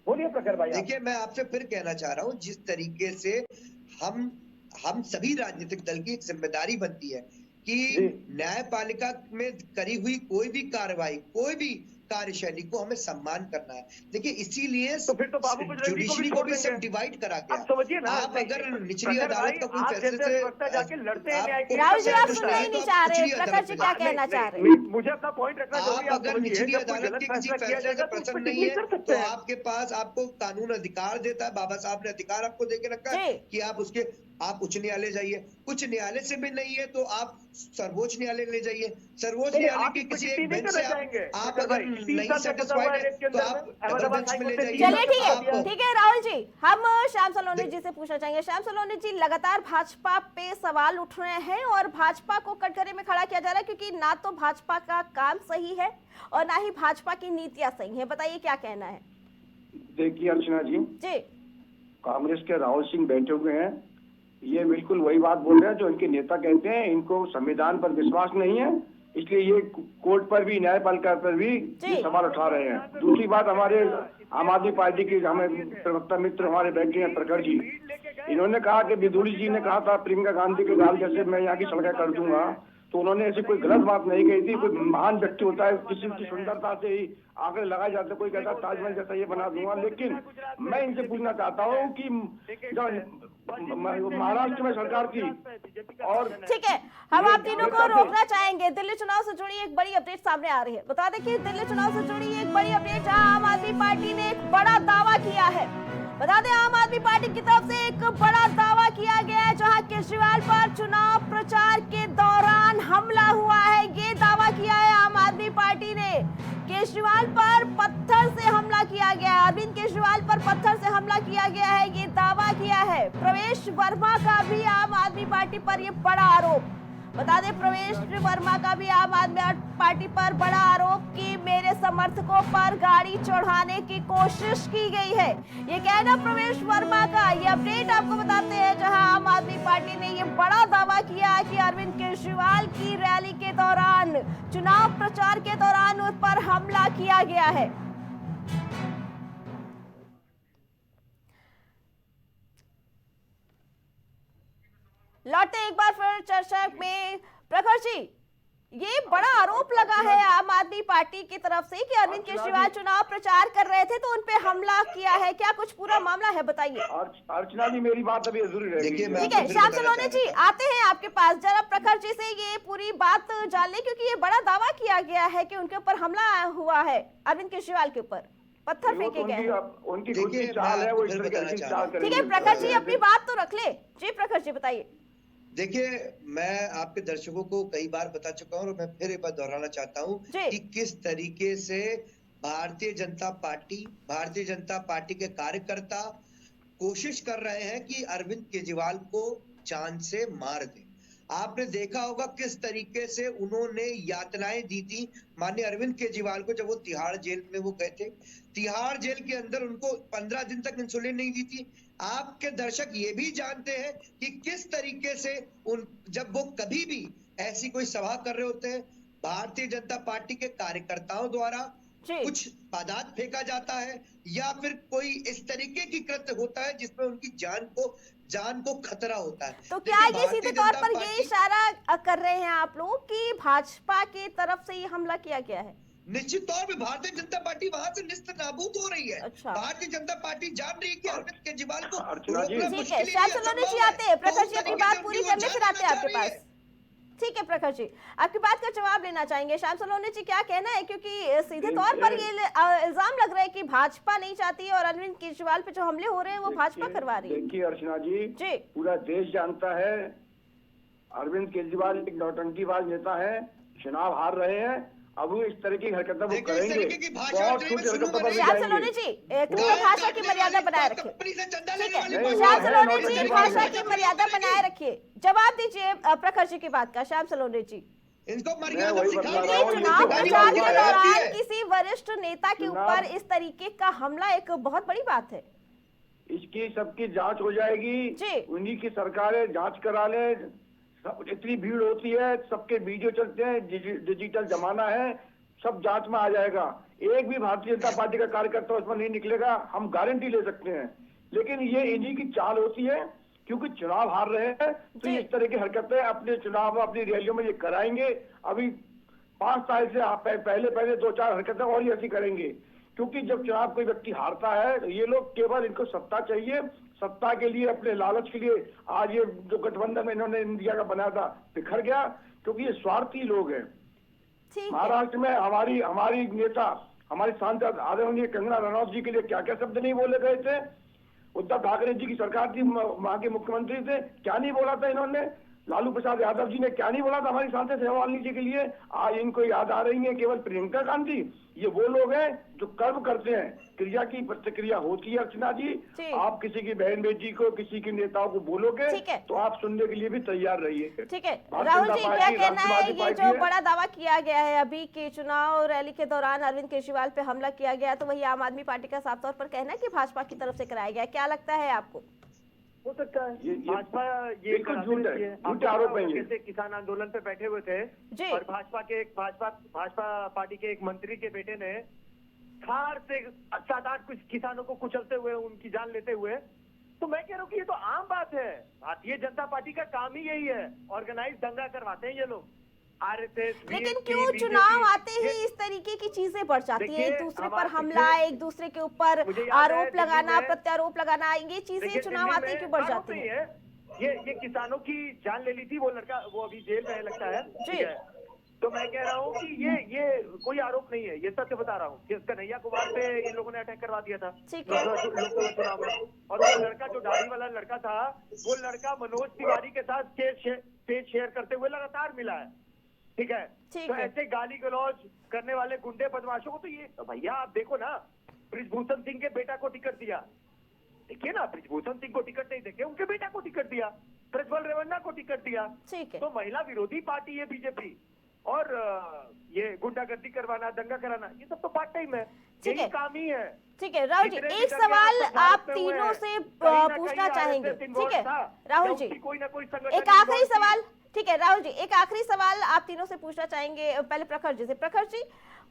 बोलिए प्रखर भाई। देखिए, मैं आपसे फिर कहना चाह रहा हूँ, जिस तरीके से हम सभी राजनीतिक दल की एक जिम्मेदारी बनती है कि जी। न्यायपालिका में करी हुई कोई भी कार्रवाई, कोई भी कार्यशैली को हमें सम्मान करना है। देखिए, इसीलिए तो फिर तो बाबू गुजराती को भी जुडिशरी को छोड़ भी देंगे। सब डिवाइड करा आप गया। समझिए ना, आप नहीं, अगर नहीं, निचली प्रखर अदालत भाई, का कोई आप फैसले जैसे से अधिवक्ता जाके लड़ते हैं न्याय के लिए, राहुल जी तब आप मुझे सुनना ही लगता नहीं है। चाह रहे, निचली प्रखर अदालत जी में क्या जाके। कहना चाह रहे हैं। नहीं, मुझे अपना पॉइंट रखना आप जरूरी है। अगर समझिए, निचली जब कोई अदालत गलत के किसी फैसला किया फैसले से जाएगा तो उस प्रसन्न पर नहीं टिप्पणी है, कर सकते तो हैं। आपके पास, आपको कानून अधिकार देता है, बाबा साहब ने अधिकार आपको देके रखा है जी। कि आप उच्च न्यायालय जाइए। उच्च न्यायालय से भी नहीं है तो आप सर्वोच्च न्यायालय ले जाइए। सर्वोच्च नहीं, न्यायालय आप की इस पर किसी टिप्पणी एक नहीं बेंच करना से चाहेंगे आप प्रखर अगर भाई? 30 नहीं साल से फंसा हुआ सेटिस्फाइड है है रेप के तो अंदर आप में, डबल अहमदाबाद बेंच में हाईकोर्ट ले ने जाइए। 30 चलिए साल ठीक से है, फंसा दिया है। ठीक है राहुल जी, हम श्याम सलोनी जी से पूछना चाहेंगे। श्याम सलोनी जी, लगातार भाजपा पे सवाल उठ रहे हैं और भाजपा को कटघरे में खड़ा किया जा रहा है, क्योंकि ना तो भाजपा का काम सही है और ना ही भाजपा की नीतियां सही है। बताइए क्या कहना है। देखिए अर्चना जी, जी कांग्रेस के राहुल सिंह बैठे हुए हैं, ये बिल्कुल वही बात बोल रहे हैं जो इनके नेता कहते हैं। इनको संविधान पर विश्वास नहीं है, इसलिए ये कोर्ट पर भी, न्यायपालिका पर भी ये सवाल उठा रहे हैं। दूसरी बात, हमारे आम आदमी पार्टी के हमें प्रवक्ता मित्र हमारे बैठे हैं प्रखर जी, इन्होंने कहा कि विदुरी जी ने कहा था प्रियंका गांधी के गाल जैसे मैं यहाँ की सड़कें कर दूंगा, तो उन्होंने ऐसी कोई गलत बात नहीं कही थी। कोई महान व्यक्ति होता है, किसी की सुंदरता से ही आंकड़े लगाए जाते हैं, कोई कहता है ताजमहल जैसा ये बना दूंगा। लेकिन मैं इनसे पूछना चाहता हूँ कि जो महाराष्ट्र में सरकार थी और ठीक है, हम आप तीनों को रोकना चाहेंगे। दिल्ली चुनाव से जुड़ी एक बड़ी अपडेट सामने आ रही है। बता दें कि दिल्ली चुनाव से जुड़ी एक बड़ी अपडेट, जहां आम आदमी पार्टी ने एक बड़ा दावा किया है। बता दें, आम आदमी पार्टी की तरफ से एक बड़ा दावा किया गया है, जहां केजरीवाल पर चुनाव प्रचार के दौरान हमला हुआ है। ये दावा किया है आम आदमी पार्टी ने, केजरीवाल पर पत्थर से हमला किया गया है। अरविंद केजरीवाल पर पत्थर से हमला किया गया है, ये दावा किया है। प्रवेश वर्मा का भी आम आदमी पार्टी पर ये बड़ा आरोप। बता दें, प्रवेश वर्मा का भी आम आदमी पार्टी पर बड़ा आरोप कि मेरे समर्थकों पर गाड़ी चढ़ाने की कोशिश की गई है। ये कहना प्रवेश वर्मा का। ये अपडेट आपको बताते हैं, जहां आम आदमी पार्टी ने ये बड़ा दावा किया कि अरविंद केजरीवाल की रैली के दौरान, चुनाव प्रचार के दौरान उस पर हमला किया गया है। लौटते एक बार फिर चर्चा में। प्रखर जी, ये बड़ा आरोप लगा है आम आदमी पार्टी की तरफ से कि अरविंद केजरीवाल चुनाव प्रचार कर रहे थे तो उन पे हमला किया है। क्या कुछ पूरा मामला है, बताइए। अर्चना जी, मेरी बात अभी अधूरी रह गई है। ठीक है, श्याम सलोनी जी आते हैं आपके पास, जरा प्रखर जी से ये पूरी बात जान ले, क्योंकि ये बड़ा दावा किया गया है कि उनके ऊपर हमला हुआ है, अरविंद केजरीवाल के ऊपर पत्थर फेंके गए हैं। उनकी खुद की चाल है, वो इस तरह की चाल करेंगे। ठीक है प्रखर जी, अपनी बात तो रख ले। जी प्रखर जी बताइए। देखिए, मैं आपके दर्शकों को कई बार बता चुका हूं और मैं फिर एक बार दोहराना चाहता हूं कि किस तरीके से भारतीय जनता पार्टी के कार्यकर्ता कोशिश कर रहे हैं कि अरविंद केजरीवाल को जान से मार दें। आपने देखा होगा किस तरीके से उन्होंने यातनाएं दी थी माननीय अरविंद केजरीवाल को, जब वो तिहाड़ जेल में वो गए थे। तिहाड़ जेल के अंदर उनको 15 दिन तक इंसुलिन नहीं दी थी। आपके दर्शक ये भी जानते हैं कि किस तरीके से जब वो कभी भी ऐसी कोई सभा कर रहे होते हैं, भारतीय जनता पार्टी के कार्यकर्ताओं द्वारा जी। कुछ पदार्थ फेंका जाता है या फिर कोई इस तरीके की कृत्य होता है जिसमें उनकी जान को खतरा होता है। तो क्या देखिए, ये भारतीय सीधे तौर जनता पर ये पार्टी इशारा कर रहे हैं आप लोग कि भाजपा की तरफ से ये हमला किया गया है? निश्चित तौर पे भारतीय जनता पार्टी वहां से निस्त नाबूद हो रही है। अच्छा। भारतीय जनता पार्टी जान रही है कि अरविंद केजरीवाल को अर्चना जी। रोकना ठीक है, मुश्किल श्याम ही सलोनी जी असंभव है। आते हैं। तो प्रखर उस जी अपनी तरीके बात से पूरी उनकी कर वो ले, फिर जान आते हैं लेना आपके चाह रही पास। है। ठीक है प्रखर जी, आपकी बात का जवाब लेना चाहेंगे। श्याम सलोनी जी क्या कहना है, क्योंकि सीधे तौर पर ये इल्जाम लग रहा है कि भाजपा नहीं चाहती और अरविंद केजरीवाल पे जो हमले हो रहे हैं वो भाजपा करवा रही है। देखिए अर्चना जी, जी। पूरा देश जानता है अरविंद केजरीवाल एक नौटंकीबाज नेता है, चुनाव हार रहे हैं। अब वो इस तरह की हरकतें वो देखिए, इस करेंगे, तरीके की भाषा बहुत जो छोटी मैं हरकतों सुनूंगा पर भी नहीं। श्याम जाएंगे। सलोनी जी कृपया वो भाषा की काटने मर्यादा वाली बनाए बात, रखें। कंपनी से चंदा ठीक लेने वाली है, नहीं, बात, श्याम वो है सलोनी जी नौटंकी भाषा बात की है। मर्यादा बनाए रखिए। जवाब दीजिए प्रखर जी की बात का। श्याम सलोनी जी, इनको मैं मर्यादा वही सिखा बता रही रहा है, हूँ, ये चुनाव जो सिखानी प्रचार वाली के बात है। दौरान किसी वरिष्ठ नेता के चुनाव- ऊपर इस तरीके का हमला एक बहुत बड़ी बात है। इसकी सबकी जांच हो जाएगी। जी। उन्हीं की सरकारें जांच करा ले। इतनी भीड़ होती है, सबके वीडियो चलते हैं, डिजिटल जमाना है, सब जांच में आ जाएगा। एक भी भारतीय जनता पार्टी का कार्यकर्ता उसमें नहीं निकलेगा, हम गारंटी ले सकते हैं। लेकिन ये इन्हीं की चाल होती है, क्योंकि चुनाव हार रहे हैं तो जी। इस तरह की हरकतें अपने चुनाव अपनी रैलियों में ये कराएंगे। अभी 5 साल से पहले 2-4 हरकतें और ही ऐसी करेंगे, क्योंकि जब चुनाव कोई व्यक्ति हारता है तो ये लोग केवल इनको सत्ता चाहिए, सत्ता के लिए अपने लालच के लिए आज ये जो गठबंधन में इन्होंने इंडिया का बनाया था बिखर गया, क्योंकि ये स्वार्थी लोग हैं। ठीक है, महाराष्ट्र में हमारी नेता, हमारी सांसद आदरणीय कंगना रनौत जी के लिए क्या क्या शब्द नहीं बोले गए थे। उद्धव ठाकरे जी की सरकार थी, वहां के मुख्यमंत्री थे, क्या नहीं बोला था इन्होंने। लालू प्रसाद यादव जी ने क्या नहीं बोला था हमारी सांसद सेवालाल जी के लिए। आज इनको याद आ रही है केवल प्रियंका गांधी। ये वो लोग हैं जो कर्म करते हैं, क्रिया की प्रतिक्रिया होती है। अर्चना जी, जी। आप किसी की बहन बेटी को, किसी की नेताओं को बोलोगे ठीक है। तो आप सुनने के लिए भी तैयार रहिए। ठीक है भारतीय राहुल जनता जी, क्या पार्टी कहना है, राष्ट्रवादी ये पार्टी जो है। बड़ा दावा किया गया है अभी के चुनाव रैली के दौरान अरविंद केजरीवाल पे हमला किया गया, तो वही आम आदमी पार्टी का साफ तौर पर कहना है कि भाजपा की तरफ से कराया गया, क्या लगता है आपको? हो सकता है ये भाजपा ये बिल्कुल कराते झूठ है, रहती है। झूठे आपको आरोप पता हैं होगा ये। कैसे किसान आंदोलन पे बैठे हुए थे जी। और भाजपा पार्टी के एक मंत्री के बेटे ने थार से 7-8 कुछ किसानों को कुचलते हुए उनकी जान लेते हुए, तो मैं कह रहा हूँ कि ये तो आम बात है। भारतीय जनता पार्टी का काम ही यही है, ऑर्गेनाइज दंगा करवाते हैं ये लोग। आरएसएस, लेकिन क्यों चुनाव आते ही इस तरीके की चीजें बढ़ जाती है, एक दूसरे पर हमला, एक दूसरे के ऊपर आरोप लगाना, प्रत्यारोप लगाना, ये चीजें चुनाव आते ही क्यों बढ़ जाती है? ये किसानों की जान ले ली थी वो लड़का, वो अभी जेल में है लगता है। ठीक है, तो मैं कह रहा हूँ कि ये कोई आरोप नहीं है, ये सत्य बता रहा हूँ कि कन्हैया कुमार पे इन लोगों ने अटैक करवा दिया था ठीक है। लोकसभा चुनाव में, और वो लड़का जो दाढ़ी वाला लड़का था, वो लड़का मनोज तिवारी के साथ स्टेज शेयर करते हुए लगातार मिला है। ठीक है, ठीक तो है। ऐसे गाली गलौज करने वाले गुंडे बदमाशों को तो ये तो भैया आप देखो ना, ब्रिजभूषण सिंह के बेटा को टिकट दिया, देखिए ना, ब्रिजभूषण सिंह को टिकट नहीं देके उनके बेटा को टिकट दिया, प्रज्वल रेवन्ना को टिकट दिया। ठीक है। तो महिला विरोधी पार्टी है बीजेपी, और ये गुंडागर्दी करवाना, दंगा कराना, ये सब तो पार्ट टाइम है, ठीक है। यही काम ही है। ठीक है राहुल जी, जितने एक भी सवाल दंगे आप भारत में हुए तीनों हैं, से कहीं ना पूछना कहीं चाहेंगे। RSS ठीक involved है था, राहुल या जी, उसकी कोई ना कोई संगठन एक आखिरी involved थी। सवाल, ठीक है राहुल जी, एक आखिरी सवाल आप तीनों से पूछना चाहेंगे। पहले प्रखर जी से। प्रखर जी,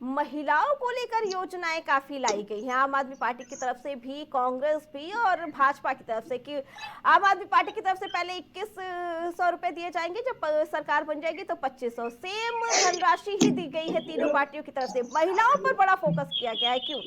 महिलाओं को लेकर योजनाएं काफी लाई गई हैं आम आदमी पार्टी की तरफ से भी, कांग्रेस भी और भाजपा की तरफ से, कि आम आदमी पार्टी की तरफ से पहले 2100 रुपए दिए जाएंगे, जब सरकार बन जाएगी तो 2500, सेम धनराशि ही दी गई है तीनों पार्टियों की तरफ से। महिलाओं पर बड़ा फोकस किया गया है, क्यों?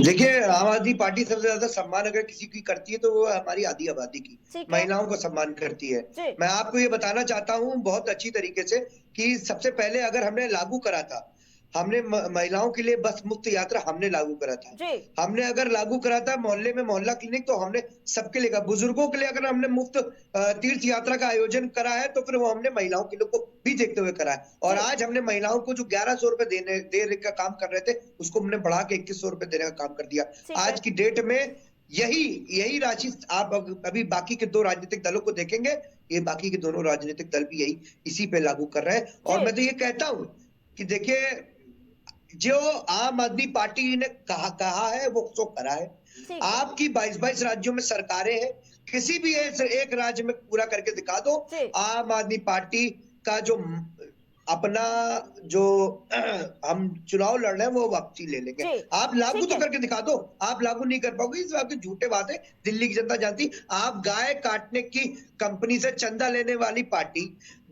देखिए, आम आदमी पार्टी सबसे ज्यादा सम्मान अगर किसी की करती है तो वो हमारी आधी आबादी की, ठीक है। महिलाओं को सम्मान करती है। जी। मैं आपको ये बताना चाहता हूँ बहुत अच्छी तरीके से कि सबसे पहले अगर हमने लागू करा था, हमने महिलाओं के लिए बस मुफ्त यात्रा हमने लागू करा था। जी। हमने अगर लागू करा था मोहल्ले में मोहल्ला क्लिनिक, तो हमने सबके लिए, बुजुर्गों के लिए अगर हमने मुफ्त तीर्थ यात्रा का आयोजन करा है तो फिर वो हमने महिलाओं के लोग को भी देखते हुए करा है। और जी। आज हमने महिलाओं को जो 1100 रुपए देने का काम कर रहे थे, उसको हमने बढ़ा के 2100 रुपए देने का काम कर दिया। ठीक है। आज की डेट में यही राशि आप अभी बाकी के 2 राजनीतिक दलों को देखेंगे, ये बाकी के दोनों राजनीतिक दल भी इसी पे लागू कर रहे हैं। और जी। मैं तो ये कहता हूं कि देखिए, जो आम आदमी पार्टी ने कहा है वो सो करा है। ठीक है। आपकी 22 राज्यों में सरकारें हैं, किसी भी एक राज्य में पूरा करके दिखा दो। जी। आम आदमी पार्टी का जो अपना जो हम चुनाव लड़ रहे हैं वो वापसी ले लेंगे। जी, आप लागू ठीक तो है। करके दिखा दो, आप लागू नहीं कर पाओगे, इस आपकी झूठे बात है, दिल्ली की जनता जानती। आप गाय काटने की कंपनी से चंदा लेने वाली पार्टी,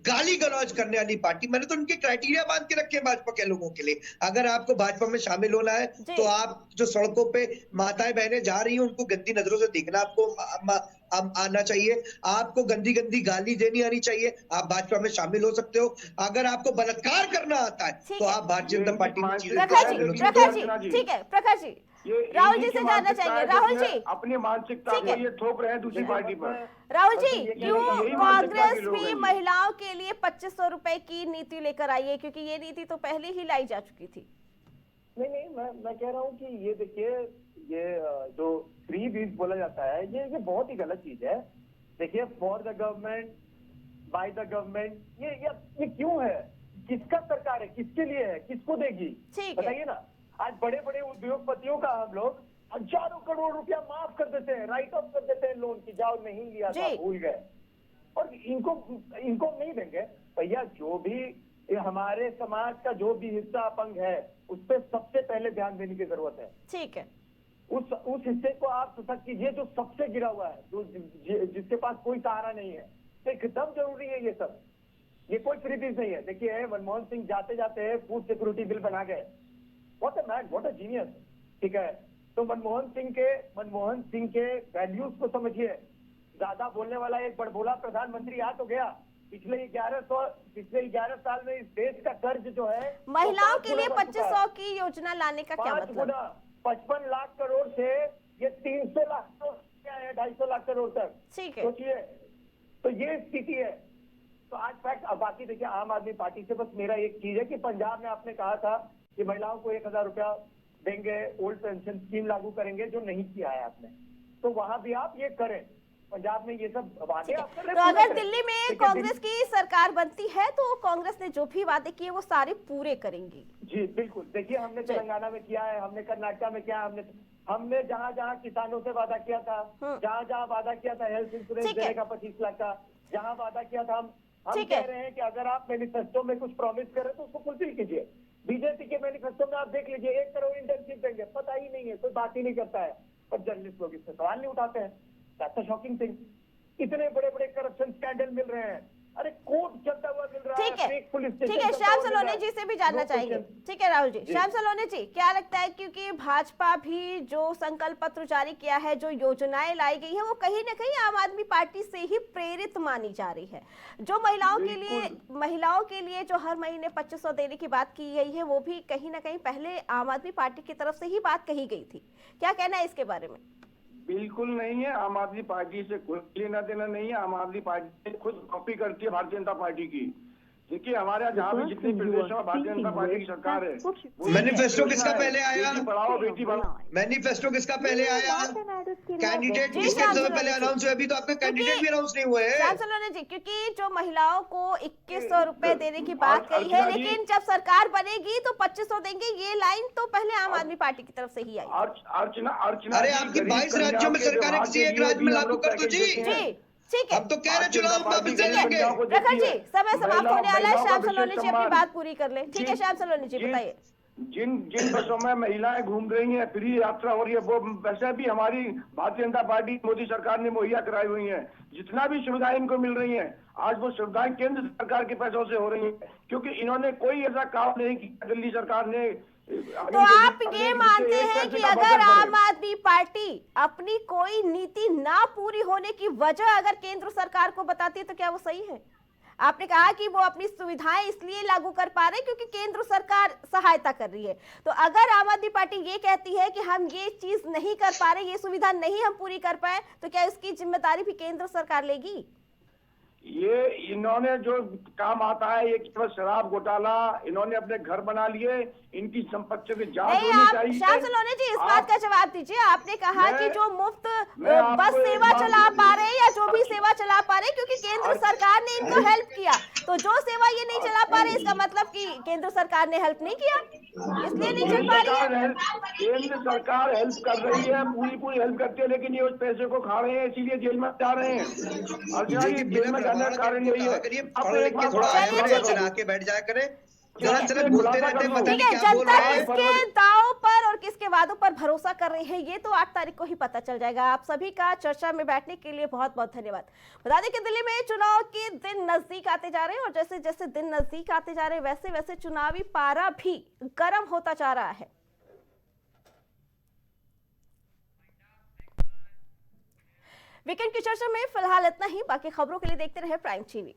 गाली गलौज करने वाली पार्टी, मैंने तो उनके क्राइटेरिया बांध के रखे हैं भाजपा के लोगों के लिए। अगर आपको भाजपा में शामिल होना है जी। तो आप जो सड़कों पे माताएं बहनें जा रही हैं उनको गंदी नजरों से देखना आपको आना चाहिए, आपको गंदी गंदी गाली देनी आनी चाहिए, आप भाजपा में शामिल हो सकते हो। अगर आपको बलात्कार करना आता है ठीक तो है। आप भारतीय जनता पार्टी में चीजें प्रखर जी, शामिल हो सकते हो। प्रखर जी, ठीक है, प्रखर जी, राहुल जी से जानना चाहेंगे। राहुल जी, अपनी मानसिकता ठीक को है। ये थोप रहे हैं दूसरी पार्टी पर। राहुल जी, यही क्यों मानसिकता कांग्रेस के लोग भी हैं। महिलाओं के लिए 2500 रुपए की नीति लेकर आई है, क्योंकि ये नीति तो पहले ही लाई जा चुकी थी। नहीं, मैं कह रहा हूँ कि ये देखिए, ये जो फ्री बीज बोला जाता है, ये बहुत ही गलत चीज है। देखिए, for the government, by the government, ये क्यों है? किसका सरकार है? किसके लिए है? किसको देगी? ठीक है। बताइए ना। आज बड़े बड़े उद्योगपतियों का हम लोग हजारों करोड़ रुपया माफ कर देते हैं, राइट ऑफ कर देते हैं लोन की, जाओ नहीं लिया था, जी। भूल गए, और इनको नहीं देंगे। भैया, जो भी ये हमारे समाज का जो भी हिस्सा अपंग है, उस पर सबसे पहले ध्यान देने की जरूरत है। ठीक है। उस हिस्से को आप सशक्त कीजिए जो सबसे गिरा हुआ है, जिसके पास कोई सहारा नहीं है। एकदम जरूरी है ये सब, ये कोई फ्रीबीज नहीं है। देखिए, मनमोहन सिंह जाते जाते फूड सिक्योरिटी बिल बना गए। What a man, what a genius. ठीक है, तो मनमोहन सिंह के वैल्यूज को समझिए। ज्यादा बोलने वाला एक बड़बोला प्रधानमंत्री आ तो गया। पिछले 11 साल में इस देश का कर्ज जो है, महिलाओं के लिए 2500 की योजना लाने का क्या 5 मतलब? गुना, 55 लाख करोड़ से ये 300 लाख करोड़ है, 250 लाख करोड़ तक। ठीक है। सोचिए, तो ये स्थिति है। तो आज फैक्ट, अब बाकी देखिए, आम आदमी पार्टी से बस मेरा एक चीज है कि पंजाब में आपने कहा था कि महिलाओं को 1000 रुपया देंगे, ओल्ड पेंशन स्कीम लागू करेंगे, जो नहीं किया है आपने, तो वहां भी आप ये करें। पंजाब में ये सब वादे आप कर रहे हैं, तो पूरे अगर करें। दिल्ली में ठीक है, कांग्रेस की सरकार बनती है तो कांग्रेस ने जो भी वादे किए वो सारे पूरे करेंगी। जी बिल्कुल। देखिए, हमने तेलंगाना में किया है, हमने कर्नाटक में किया है, हमने जहां जहां किसानों से वादा किया था, जहां जहां वादा किया था हेल्थ इंश्योरेंस ठीक है। देने का 25 लाख का, जहां वादा किया था, हम ठीक कह है। रहे हैं कि अगर आप मैनिफेस्टो में कुछ प्रॉमिस करें तो उसको फुलफिल कीजिए। बीजेपी के मैनिफेस्टो में आप देख लीजिए, 1 करोड़ इंटर्नशिप देंगे, पता ही नहीं है, कोई बात ही नहीं करता है, पर जर्नलिस्ट लोग इससे सवाल नहीं उठाते हैं। That's a shocking thing. इतने बड़े बड़े करप्शन स्कैंडल मिल रहे हैं, अरे कोर्ट चलता हुआ मिल रहा है, ठीक है, फेक पुलिस स्टेशन ठीक है। चलता श्याम हुआ मिल रहा सलोनी है। जी से भी जानना No चाहेंगे। question। ठीक है राहुल जी, जी। श्याम सलोनी जी, क्या लगता है, क्योंकि भाजपा भी जो संकल्प पत्र जारी किया है, जो योजनाएं लाई गई है, वो कहीं ना कहीं आम आदमी पार्टी से ही प्रेरित मानी जा रही है। जो महिलाओं के लिए जो हर महीने 2500 देने की बात की गई है, वो भी कहीं ना कहीं पहले आम आदमी पार्टी की तरफ से ही बात कही गई थी। क्या कहना है इसके बारे में? बिल्कुल नहीं है, आम आदमी पार्टी से कोई लेना देना नहीं है। आम आदमी पार्टी खुद कॉपी करती है भारतीय जनता पार्टी की। देखिए, हमारे यहाँ जहाँ भी जितनी प्रदेशों में भारतीय जनता पार्टी की सरकार है, मैनिफेस्टो किसका पहले आया? बेटी पढ़ाओ बेटी पढ़ाओ। मैनिफेस्टो किसका पहले आया? कैंडिडेट जी, किसके श्याम सबसे सलोनी पहले जी। अनाउंस हुए? अभी तो आपके कैंडिडेट भी अनाउंस नहीं हुए श्याम हैं। सलोनी जी, क्योंकि जो महिलाओं को 2100 रुपए देने की बात कही है, अर्चना जी- लेकिन जब सरकार बनेगी तो 2500 देंगे, ये लाइन तो पहले आम आदमी पार्टी की तरफ से ही आई। अर्चना अरे जी, आपकी गरीब 22 कन्याओं राज्यों में के सरकार है, विवाह किसी के एक लिए राज्य भी में हम लागू लोग कर दो पैकेज जी। देते हैं। जी, ठीक है। हम तो कह रहे हैं चुनाव भारतीय वापस जनता ले पार्टी लेंगे। को प्रखर जी, देखिए, समय समाप्त होने वाला है। महिलाओं श्याम का सलोनी जी विशेष अपनी सम्मान। बात पूरी कर ले। ठीक है श्याम सलोनी जी, बताइए। जिन बसों में महिलाएं घूम रही हैं, फ्री यात्रा हो रही है, वो वैसे भी हमारी भारतीय जनता पार्टी मोदी सरकार ने मुहैया कराई हुई हैं। जितना भी सुविधाएं इनको मिल रही हैं, आज वो सुविधाएं केंद्र सरकार के पैसों से हो रही हैं, क्योंकि इन्होंने कोई ऐसा काम नहीं किया दिल्ली सरकार ने। तो आप ये मानते हैं कि अगर आम आदमी पार्टी अपनी कोई नीति ना पूरी होने की वजह अगर केंद्र सरकार को बताती है तो क्या वो सही है? आपने कहा कि वो अपनी सुविधाएं इसलिए लागू कर पा रहे हैं क्योंकि केंद्र सरकार सहायता कर रही है। तो अगर आम आदमी पार्टी ये कहती है कि हम ये चीज नहीं कर पा रहे, ये सुविधा नहीं हम पूरी कर पाए, तो क्या इसकी जिम्मेदारी भी केंद्र सरकार लेगी? ये इन्होंने जो काम आता है, ये केवल शराब घोटाला, इन्होंने अपने घर बना लिए, इनकी संपत्तियों की जांच नहीं, होनी आप चाहिए। श्याम सलोनी जी इस बात का जवाब दीजिए। आपने कहा कि जो मुफ्त मैं आपको बस एक सेवा बात चला पा रहे हैं या जो भी सेवा चला पा रहे हैं, क्योंकि केंद्र सरकार ने इनको हेल्प किया, तो जो सेवा ये नहीं चला पा रहे इसका मतलब कि केंद्र सरकार ने हेल्प नहीं किया, इसलिए नहीं चल पा रही है। केंद्र सरकार हेल्प कर रही है, पूरी हेल्प करती है, लेकिन ये उस पैसे को खा रहे हैं, इसीलिए जेल में जा रहे हैं। और देखिए, बिना जाने का कारण यही है। करिए, आप पढ़ लिख के एक थोड़ा बात- आए चलिए, करें, ठीक है। चला के बैठ जाया करें, ठीक है। गलत सलत बोलते रहते हैं, पता ठीक नहीं है, क्या बोल जनता रहे हैं। किसके दाव पर और किसके वादों पर भरोसा कर रही है ये तो 8 तारीख को ही पता चल जाएगा। आप सभी का चर्चा में बैठने के लिए बहुत बहुत धन्यवाद। बता दें कि दिल्ली में चुनाव के दिन नजदीक आते जा रहे हैं और जैसे जैसे दिन नजदीक आते जा रहे हैं वैसे वैसे चुनावी पारा भी गर्म होता जा रहा है। वीकेंड की चर्चा में फिलहाल इतना ही। बाकी खबरों के लिए देखते रहे प्राइम टीवी।